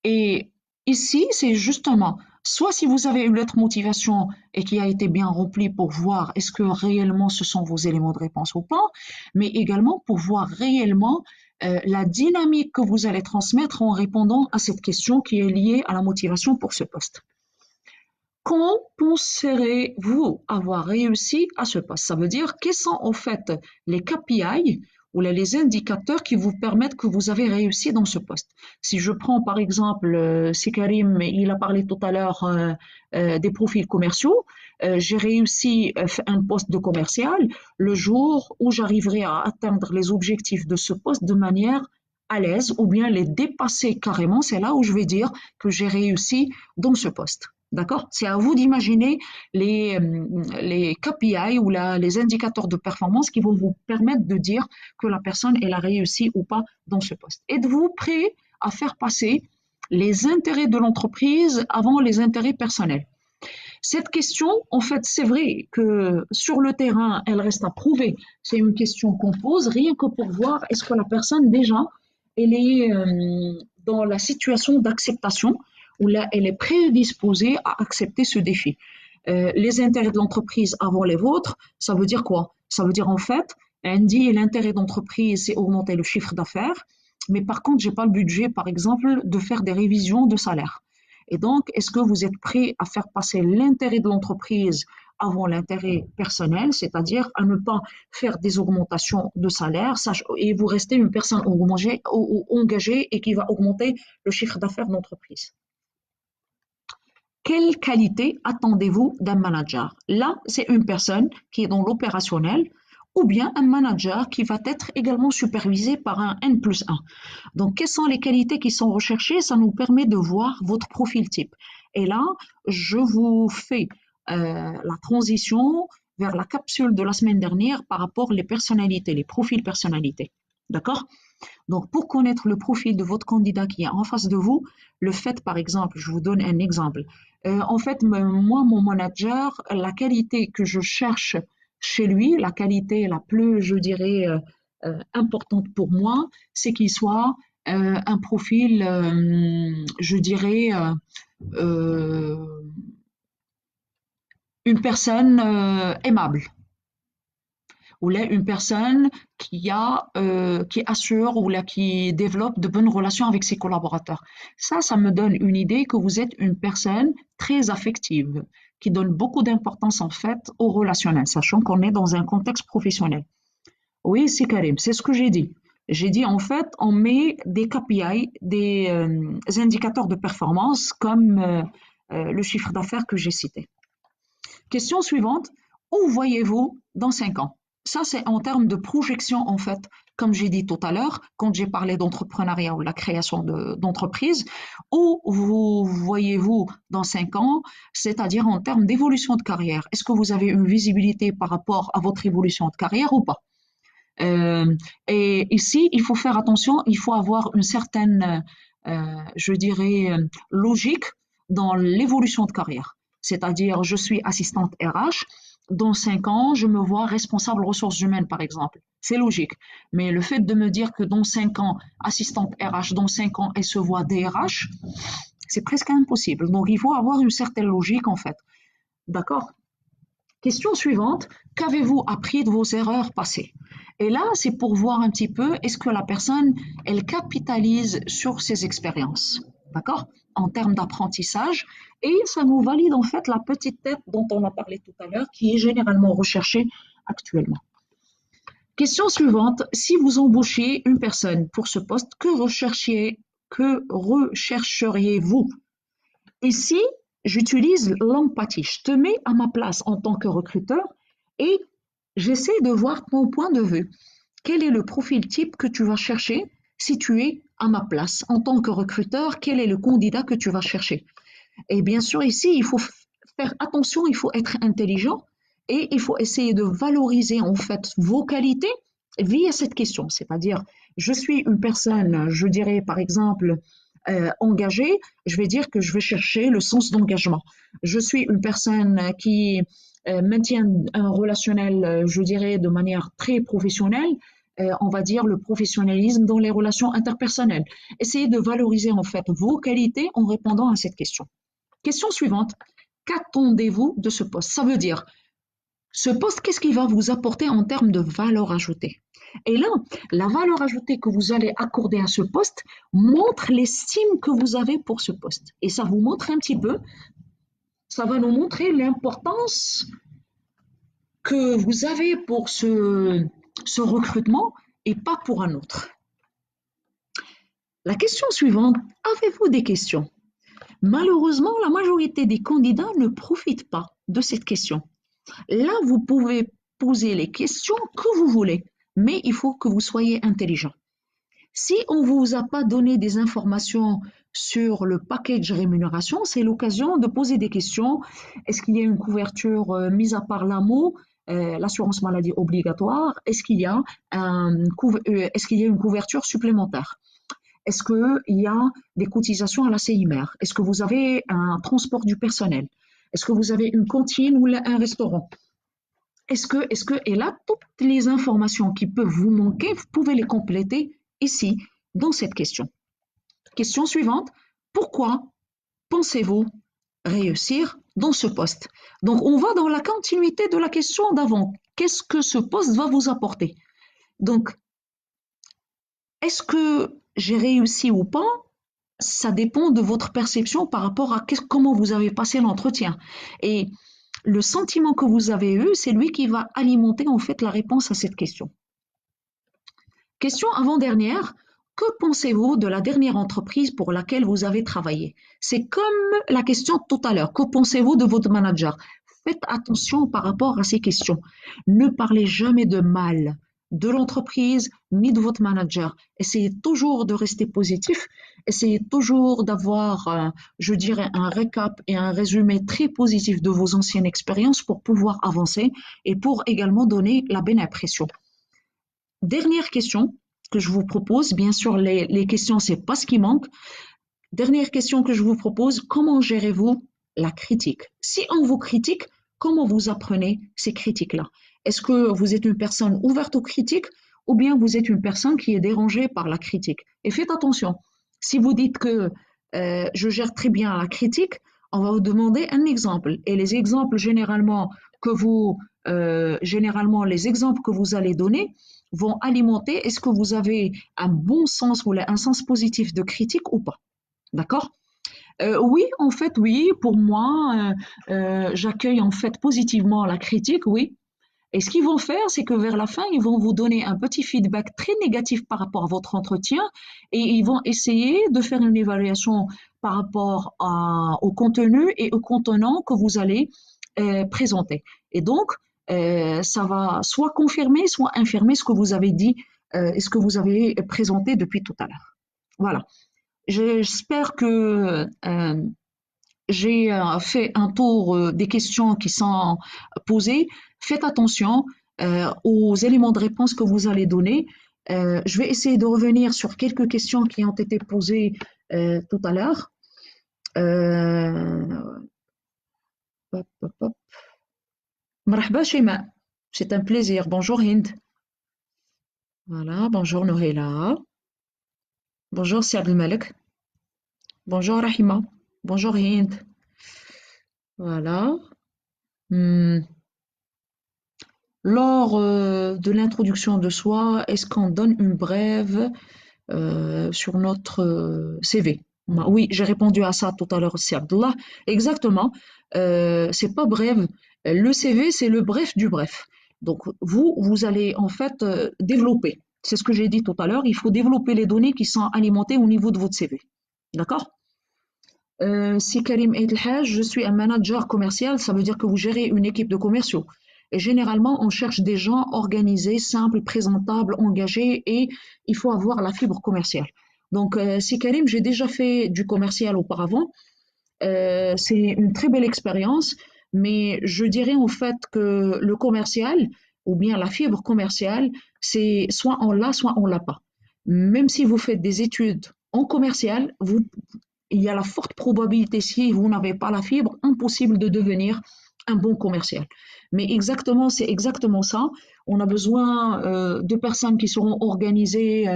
Et ici, c'est justement, soit si vous avez une lettre motivation et qui a été bien remplie pour voir est-ce que réellement ce sont vos éléments de réponse ou pas, mais également pour voir réellement la dynamique que vous allez transmettre en répondant à cette question qui est liée à la motivation pour ce poste. Quand penserez-vous avoir réussi à ce poste? Ça veut dire quels sont en fait les KPI ou les indicateurs qui vous permettent que vous avez réussi dans ce poste. Si je prends par exemple, si Karim, il a parlé tout à l'heure des profils commerciaux, j'ai réussi un poste de commercial le jour où j'arriverai à atteindre les objectifs de ce poste de manière à l'aise ou bien les dépasser carrément, c'est là où je vais dire que j'ai réussi dans ce poste. D'accord? C'est à vous d'imaginer les KPI ou les indicateurs de performance qui vont vous permettre de dire que la personne elle a réussi ou pas dans ce poste. Êtes-vous prêt à faire passer les intérêts de l'entreprise avant les intérêts personnels? Cette question, en fait, c'est vrai que sur le terrain, elle reste à prouver. C'est une question qu'on pose rien que pour voir est-ce que la personne déjà, elle est dans la situation d'acceptation où là, elle est prédisposée à accepter ce défi. Les intérêts de l'entreprise avant les vôtres, ça veut dire quoi? Ça veut dire en fait, Andy, l'intérêt d'entreprise, c'est augmenter le chiffre d'affaires, mais par contre, j'ai pas le budget, par exemple, de faire des révisions de salaire. Et donc, est-ce que vous êtes prêt à faire passer l'intérêt de l'entreprise avant l'intérêt personnel, c'est-à-dire à ne pas faire des augmentations de salaire et vous restez une personne engagée et qui va augmenter le chiffre d'affaires de l'entreprise? Quelle qualité attendez-vous d'un manager? Là, c'est une personne qui est dans l'opérationnel ou bien un manager qui va être également supervisé par un N plus 1. Donc, quelles sont les qualités qui sont recherchées? Ça nous permet de voir votre profil type. Et là, je vous fais la transition vers la capsule de la semaine dernière par rapport aux personnalités, les profils personnalités. D'accord? Donc, pour connaître le profil de votre candidat qui est en face de vous, le fait, par exemple, je vous donne un exemple. En fait, moi, mon manager, la qualité que je cherche chez lui, la qualité la plus, je dirais, importante pour moi, c'est qu'il soit un profil, je dirais, euh, une personne aimable ou là une personne qui assure ou là qui développe de bonnes relations avec ses collaborateurs. Ça me donne une idée que vous êtes une personne très affective, qui donne beaucoup d'importance en fait au relationnel, sachant qu'on est dans un contexte professionnel. Oui, c'est Karim, c'est ce que j'ai dit. J'ai dit en fait, on met des KPI, des indicateurs de performance comme le chiffre d'affaires que j'ai cité. Question suivante, où voyez-vous dans 5 ans? Ça, c'est en termes de projection, en fait, comme j'ai dit tout à l'heure, quand j'ai parlé d'entrepreneuriat ou la création d'entreprise, où vous voyez-vous dans 5 ans, c'est-à-dire en termes d'évolution de carrière? Est-ce que vous avez une visibilité par rapport à votre évolution de carrière ou pas? Euh, et ici, il faut faire attention, il faut avoir une certaine, je dirais, logique dans l'évolution de carrière. C'est-à-dire, je suis assistante RH, dans 5 ans, je me vois responsable ressources humaines, par exemple. C'est logique. Mais le fait de me dire que dans 5 ans, assistante RH, dans 5 ans, elle se voit DRH, c'est presque impossible. Donc, il faut avoir une certaine logique, en fait. D'accord? Question suivante, qu'avez-vous appris de vos erreurs passées? Et là, c'est pour voir un petit peu, est-ce que la personne, elle capitalise sur ses expériences, d'accord? En termes d'apprentissage, et ça nous valide en fait la petite tête dont on a parlé tout à l'heure, qui est généralement recherchée actuellement. Question suivante, si vous embauchez une personne pour ce poste, que rechercheriez-vous? Ici, j'utilise l'empathie. Je te mets à ma place en tant que recruteur et j'essaie de voir ton point de vue. Quel est le profil type que tu vas chercher si tu es à ma place en tant que recruteur? Quel est le candidat que tu vas chercher? Et bien sûr, ici, il faut faire attention, il faut être intelligent et il faut essayer de valoriser en fait vos qualités via cette question. C'est-à-dire, je suis une personne, je dirais par exemple, engagée, je vais dire que je vais chercher le sens d'engagement. Je suis une personne qui maintient un relationnel, je dirais, de manière très professionnelle. On va dire le professionnalisme dans les relations interpersonnelles. Essayez de valoriser en fait vos qualités en répondant à cette question. Question suivante, qu'attendez-vous de ce poste? Ça veut dire, ce poste, qu'est-ce qu'il va vous apporter en termes de valeur ajoutée? Et là, la valeur ajoutée que vous allez accorder à ce poste montre l'estime que vous avez pour ce poste. Et ça vous montre un petit peu, ça va nous montrer l'importance que vous avez pour ce recrutement et pas pour un autre. La question suivante, avez-vous des questions? Malheureusement, la majorité des candidats ne profitent pas de cette question. Là, vous pouvez poser les questions que vous voulez, mais il faut que vous soyez intelligent. Si on ne vous a pas donné des informations sur le package rémunération, c'est l'occasion de poser des questions. Est-ce qu'il y a une couverture, mise à part l'AMO, l'assurance maladie obligatoire? Est-ce qu'il y a une couverture supplémentaire? Est-ce qu'il y a des cotisations à la CIMR? Est-ce que vous avez un transport du personnel? Est-ce que vous avez une cantine ou un restaurant? Et là, toutes les informations qui peuvent vous manquer, vous pouvez les compléter ici, dans cette question. Question suivante, pourquoi pensez-vous réussir dans ce poste? Donc, on va dans la continuité de la question d'avant. Qu'est-ce que ce poste va vous apporter? Donc, est-ce que j'ai réussi ou pas? Ça dépend de votre perception par rapport à comment vous avez passé l'entretien. Et le sentiment que vous avez eu, c'est lui qui va alimenter en fait la réponse à cette question. Question avant-dernière, que pensez-vous de la dernière entreprise pour laquelle vous avez travaillé? C'est comme la question tout à l'heure, que pensez-vous de votre manager? Faites attention par rapport à ces questions. Ne parlez jamais de mal de l'entreprise, ni de votre manager. Essayez toujours de rester positif, essayez toujours d'avoir, je dirais, un récap et un résumé très positif de vos anciennes expériences pour pouvoir avancer et pour également donner la bonne impression. Dernière question que je vous propose, bien sûr, les questions, c'est pas ce qui manque. Dernière question que je vous propose, comment gérez-vous la critique? Si on vous critique, comment vous apprenez ces critiques-là? Est-ce que vous êtes une personne ouverte aux critiques ou bien vous êtes une personne qui est dérangée par la critique? Et faites attention, si vous dites que je gère très bien la critique, on va vous demander un exemple. Et les exemples généralement les exemples que vous allez donner vont alimenter est-ce que vous avez un bon sens ou un sens positif de critique ou pas. D'accord? Oui, en fait, oui, pour moi, j'accueille en fait positivement la critique, oui. Et ce qu'ils vont faire, c'est que vers la fin, ils vont vous donner un petit feedback très négatif par rapport à votre entretien et ils vont essayer de faire une évaluation par rapport au contenu et au contenant que vous allez présenter. Et donc, ça va soit confirmer, soit infirmer ce que vous avez dit et ce que vous avez présenté depuis tout à l'heure. Voilà. J'espère que j'ai fait un tour des questions qui sont posées. Faites attention aux éléments de réponse que vous allez donner. Je vais essayer de revenir sur quelques questions qui ont été posées tout à l'heure. Hop, hop, hop. Marhaba Shema, c'est un plaisir. Bonjour Hind. Voilà, bonjour Nohela. Bonjour Siad Malik. Bonjour Rahima. Bonjour Hind. Voilà. Hmm. Lors de l'introduction de soi, est-ce qu'on donne une brève sur notre CV? Oui, j'ai répondu à ça tout à l'heure aussi, Abdullah. Exactement. C'est pas brève. Le CV, c'est le bref du bref. Donc, vous allez en fait développer. C'est ce que j'ai dit tout à l'heure. Il faut développer les données qui sont alimentées au niveau de votre CV. D'accord? Si Karim est le Hajj, je suis un manager commercial, ça veut dire que vous gérez une équipe de commerciaux. Et généralement, on cherche des gens organisés, simples, présentables, engagés, et il faut avoir la fibre commerciale. Donc, si Karim, j'ai déjà fait du commercial auparavant, c'est une très belle expérience, mais je dirais en fait que le commercial, ou bien la fibre commerciale, c'est soit on l'a, soit on l'a pas. Même si vous faites des études en commercial, il y a la forte probabilité, si vous n'avez pas la fibre, impossible de devenir un bon commercial. Mais exactement, c'est exactement ça. On a besoin de personnes qui seront organisées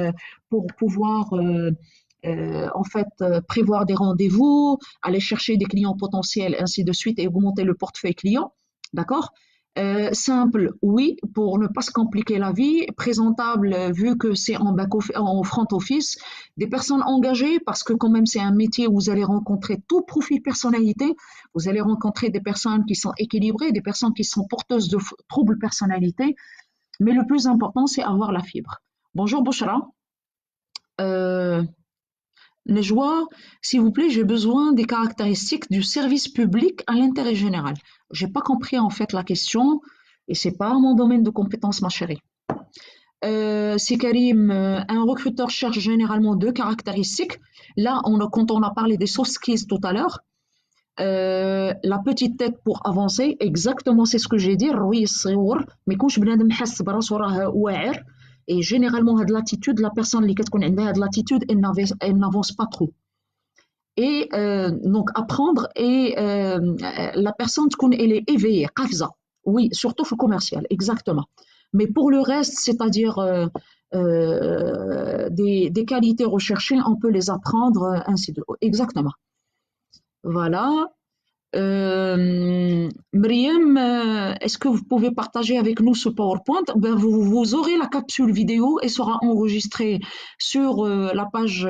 pour pouvoir en fait prévoir des rendez-vous, aller chercher des clients potentiels, ainsi de suite, et augmenter le portefeuille client. D'accord? Simple, oui, pour ne pas se compliquer la vie. Présentable, vu que c'est en front office. Des personnes engagées, parce que quand même c'est un métier où vous allez rencontrer tout profil personnalité. Vous allez rencontrer des personnes qui sont équilibrées, des personnes qui sont porteuses de troubles personnalité. Mais le plus important, c'est avoir la fibre. Bonjour Bouchra. Euh, Nejwa, s'il vous plaît, j'ai besoin des caractéristiques du service public à l'intérêt général. J'ai pas compris en fait la question et c'est pas mon domaine de compétence, ma chérie. Si Karim, un recruteur cherche généralement deux caractéristiques. Là, quand on a parlé des soft skills tout à l'heure, la petite tête pour avancer, exactement c'est ce que j'ai dit. Oui, c'est mais quand je بنادم حس براسو راه واعر et généralement cette l'attitude la personne اللي كتكون عندها cette l'attitude elle n'avance pas trop. Et donc apprendre et la personne elle est éveillée, قافزة. Oui, surtout le commercial, exactement. Mais pour le reste, c'est-à-dire des qualités recherchées, on peut les apprendre ainsi de suite. Exactement. Voilà. Mriem, est-ce que vous pouvez partager avec nous ce PowerPoint? Ben, vous aurez la capsule vidéo et sera enregistrée sur la page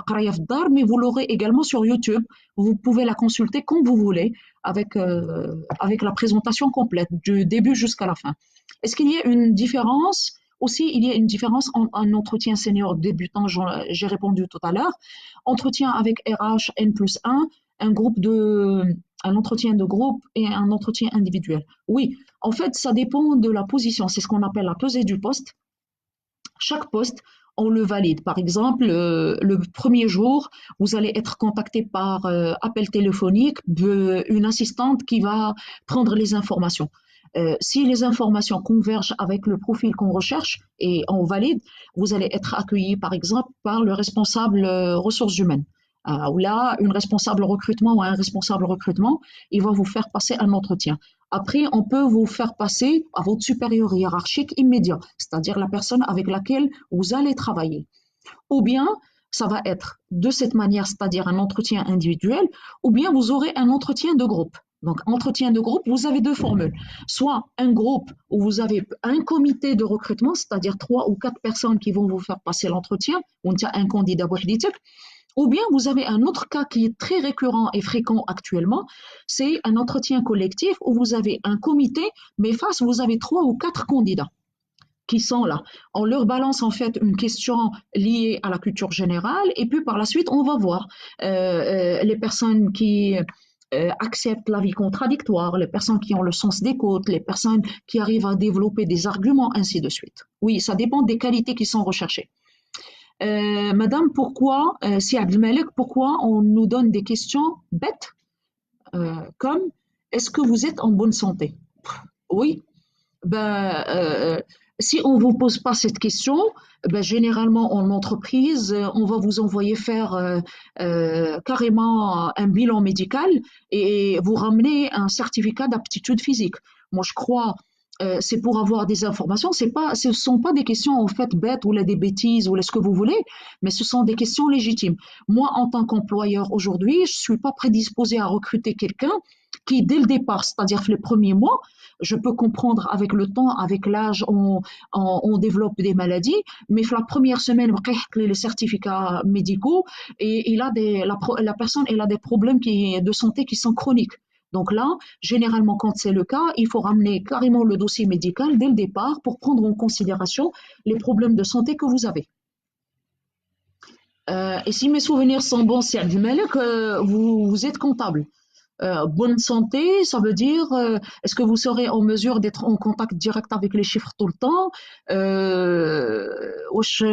Qraya Fdar, mais vous l'aurez également sur YouTube. Vous pouvez la consulter quand vous voulez avec la présentation complète, du début jusqu'à la fin. Est-ce qu'il y a une différence? Aussi, il y a une différence entre un entretien senior débutant, j'ai répondu tout à l'heure, entretien avec RH N+1, un entretien de groupe et un entretien individuel. Oui, en fait, ça dépend de la position. C'est ce qu'on appelle la pesée du poste. Chaque poste, on le valide. Par exemple, le premier jour, vous allez être contacté par appel téléphonique d'une assistante qui va prendre les informations. Si les informations convergent avec le profil qu'on recherche et on valide, vous allez être accueilli, par exemple, par le responsable ressources humaines. Ou là, une responsable recrutement ou un responsable recrutement, il va vous faire passer un entretien. Après, on peut vous faire passer à votre supérieur hiérarchique immédiat, c'est-à-dire la personne avec laquelle vous allez travailler. Ou bien, ça va être de cette manière, c'est-à-dire un entretien individuel, ou bien vous aurez un entretien de groupe. Donc, entretien de groupe, vous avez deux formules. Soit un groupe où vous avez un comité de recrutement, c'est-à-dire trois ou quatre personnes qui vont vous faire passer l'entretien, ou un candidat وحديتك. Ou bien vous avez un autre cas qui est très récurrent et fréquent actuellement, c'est un entretien collectif où vous avez un comité, mais face vous avez trois ou quatre candidats qui sont là. On leur balance en fait une question liée à la culture générale et puis par la suite on va voir les personnes qui acceptent l'avis contradictoire, les personnes qui ont le sens d'écoute, les personnes qui arrivent à développer des arguments, ainsi de suite. Oui, ça dépend des qualités qui sont recherchées. Madame, pourquoi, si Abdelmalek, pourquoi on nous donne des questions bêtes comme est-ce que vous êtes en bonne santé? Oui, ben, si on ne vous pose pas cette question, ben, généralement en entreprise, on va vous envoyer faire carrément un bilan médical et vous ramener un certificat d'aptitude physique. Moi, je crois c'est pour avoir des informations. Ce ne sont pas des questions en fait bêtes ou là, des bêtises ou là, ce que vous voulez, mais ce sont des questions légitimes. Moi, en tant qu'employeur aujourd'hui, je ne suis pas prédisposée à recruter quelqu'un qui, dès le départ, c'est-à-dire les premiers mois, je peux comprendre avec le temps, avec l'âge, on développe des maladies, mais la première semaine, les certificats médicaux et la personne elle a des problèmes de santé qui sont chroniques. Donc là, généralement, quand c'est le cas, il faut ramener carrément le dossier médical dès le départ pour prendre en considération les problèmes de santé que vous avez. Et si mes souvenirs sont bons, c'est que vous êtes comptable. Bonne santé, ça veut dire est-ce que vous serez en mesure d'être en contact direct avec les chiffres tout le temps واش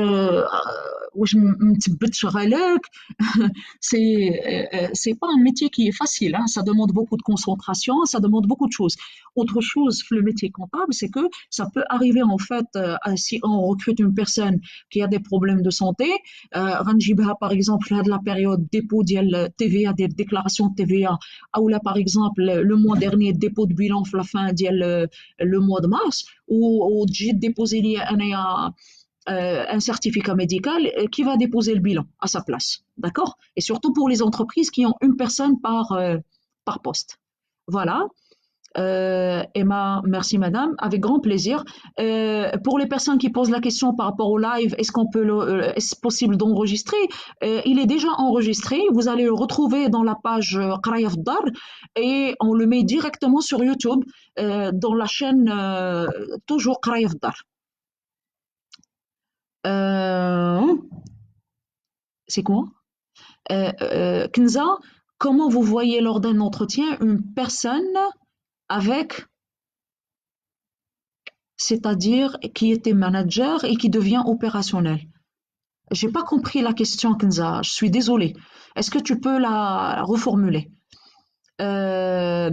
واش متبتش غالك c'est pas un métier qui est facile, hein. Ça demande beaucoup de concentration, ça demande beaucoup de choses. Autre chose, le métier comptable, c'est que ça peut arriver en fait si on recrute une personne qui a des problèmes de santé, غنجيبها par exemple à la période dépôt ديال TVA, des déclarations de TVA ou là par exemple le mois dernier dépôt de bilan à la fin le mois de mars ou j'ai déposé un certificat médical qui va déposer le bilan à sa place, d'accord? Et surtout pour les entreprises qui ont une personne par poste. Voilà. Emma, merci madame, avec grand plaisir. Pour les personnes qui posent la question par rapport au live, est-ce possible d'enregistrer? Il est déjà enregistré, vous allez le retrouver dans la page Qraya Fdar et on le met directement sur YouTube dans la chaîne toujours Qraya Fdar. Euh, c'est quoi? Kenza, comment vous voyez lors d'un entretien une personne avec, c'est-à-dire qui était manager et qui devient opérationnel? J'ai pas compris la question, Kenza. Je suis désolée. Est-ce que tu peux la reformuler? Euh,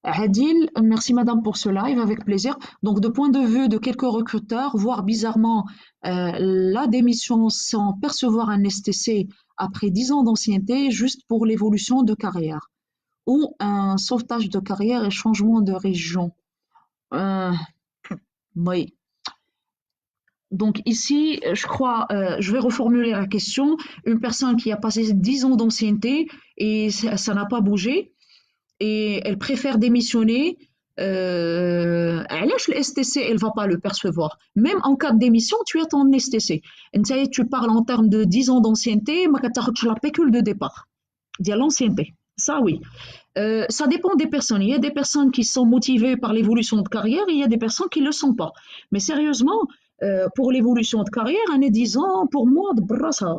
Adil, merci madame pour ce live, avec plaisir. Donc, de point de vue de quelques recruteurs, voire bizarrement, la démission sans percevoir un STC après 10 ans d'ancienneté, juste pour l'évolution de carrière, ou un sauvetage de carrière et changement de région. Euh, oui. Donc ici, je crois, je vais reformuler la question. Une personne qui a passé 10 ans d'ancienneté et ça n'a pas bougé, et elle préfère démissionner. علاش le STC, elle va pas le percevoir. Même en cas de démission, tu as ton STC. Tu parles en termes de 10 ans d'ancienneté, ما كتاخدش la pécule de départ. ديال l'ancienneté. Ça, oui. Ça dépend des personnes. Il y a des personnes qui sont motivées par l'évolution de carrière et il y a des personnes qui ne le sont pas. Mais sérieusement, pour l'évolution de carrière, on est 10 ans, pour moi, de brassa,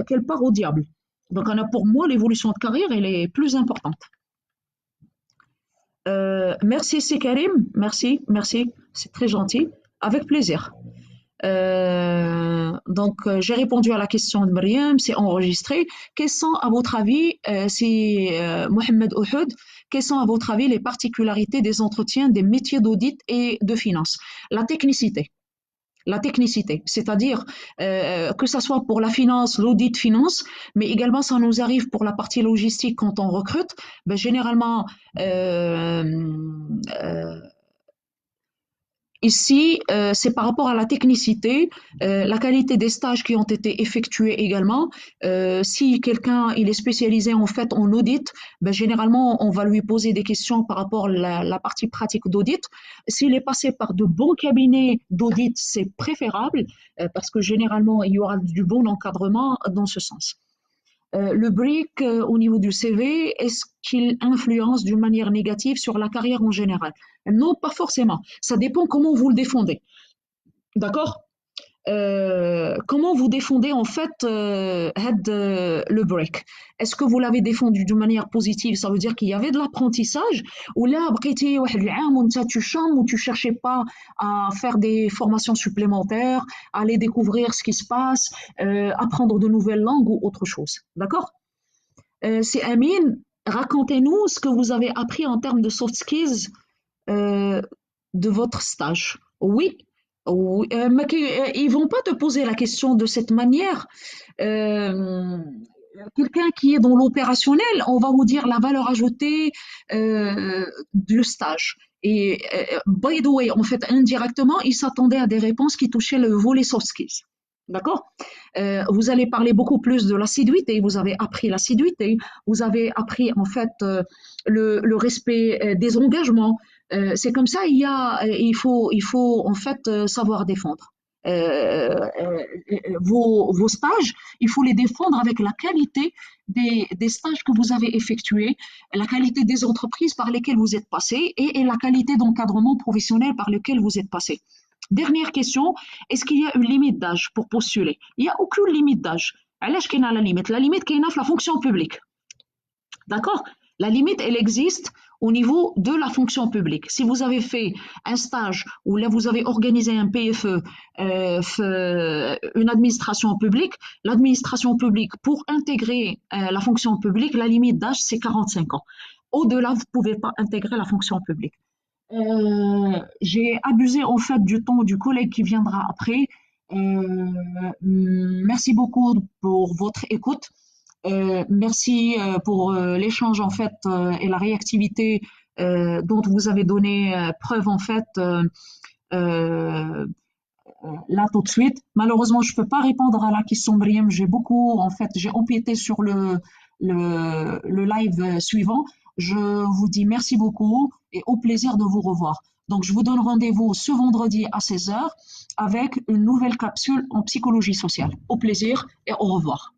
qu'elle part au diable. Donc, pour moi, l'évolution de carrière, elle est plus importante. Merci, c'est Karim. Merci, merci. C'est très gentil. Avec plaisir. J'ai répondu à la question de Mariam, c'est enregistré. Quels sont, à votre avis, c'est Mohamed Ouhoud, quelles sont, à votre avis, les particularités des entretiens des métiers d'audit et de finance? La technicité. La technicité, c'est-à-dire que ça soit pour la finance, l'audit finance, mais également ça nous arrive pour la partie logistique quand on recrute. Ben, généralement, euh, euh, ici, c'est par rapport à la technicité, la qualité des stages qui ont été effectués également. Si quelqu'un il est spécialisé en fait en audit, ben, généralement on va lui poser des questions par rapport à la partie pratique d'audit. S'il est passé par de bons cabinets d'audit, c'est préférable parce que généralement il y aura du bon encadrement dans ce sens. Le break au niveau du CV, est-ce qu'il influence d'une manière négative sur la carrière en général? Non, pas forcément. Ça dépend comment vous le défendez. D'accord? Comment vous défendez en fait le break? Est-ce que vous l'avez défendu d'une manière positive? Ça veut dire qu'il y avait de l'apprentissage ou là, بقيتي واحد العام وانت tu chambres ou tu cherchais pas à faire des formations supplémentaires, aller découvrir ce qui se passe, apprendre de nouvelles langues ou autre chose. D'accord? C'est Amine, racontez-nous ce que vous avez appris en termes de soft skills euh, de votre stage. Oui, oui, mais ils vont pas te poser la question de cette manière. Euh, Quelqu'un qui est dans l'opérationnel, on va vous dire la valeur ajoutée du stage. Et by the way, en fait, indirectement, ils s'attendaient à des réponses qui touchaient le volet soft skills. D'accord? Vous allez parler beaucoup plus de l'assiduité, vous avez appris l'assiduité, vous avez appris en fait le respect des engagements. C'est comme ça, il faut en fait savoir défendre. Vos stages, il faut les défendre avec la qualité des stages que vous avez effectués, la qualité des entreprises par lesquelles vous êtes passé et la qualité d'encadrement professionnel par lequel vous êtes passé. Dernière question, est-ce qu'il y a une limite d'âge pour postuler? Il n'y a aucune limite d'âge. علاش كاينه la limite? La limite كاينه في la fonction publique. D'accord? La limite, elle existe au niveau de la fonction publique. Si vous avez fait un stage ou là vous avez organisé un PFE, une administration publique, l'administration publique, pour intégrer la fonction publique, la limite d'âge, c'est 45 ans. Au-delà, vous ne pouvez pas intégrer la fonction publique. J'ai abusé en fait du temps du collègue qui viendra après. Merci beaucoup pour votre écoute. Merci pour l'échange en fait et la réactivité dont vous avez donné preuve en fait euh, là tout de suite. Malheureusement, je peux pas répondre à la question Briam. J'ai empiété sur le live suivant. Je vous dis merci beaucoup et au plaisir de vous revoir. Donc, je vous donne rendez-vous ce vendredi à 16 heures avec une nouvelle capsule en psychologie sociale. Au plaisir et au revoir.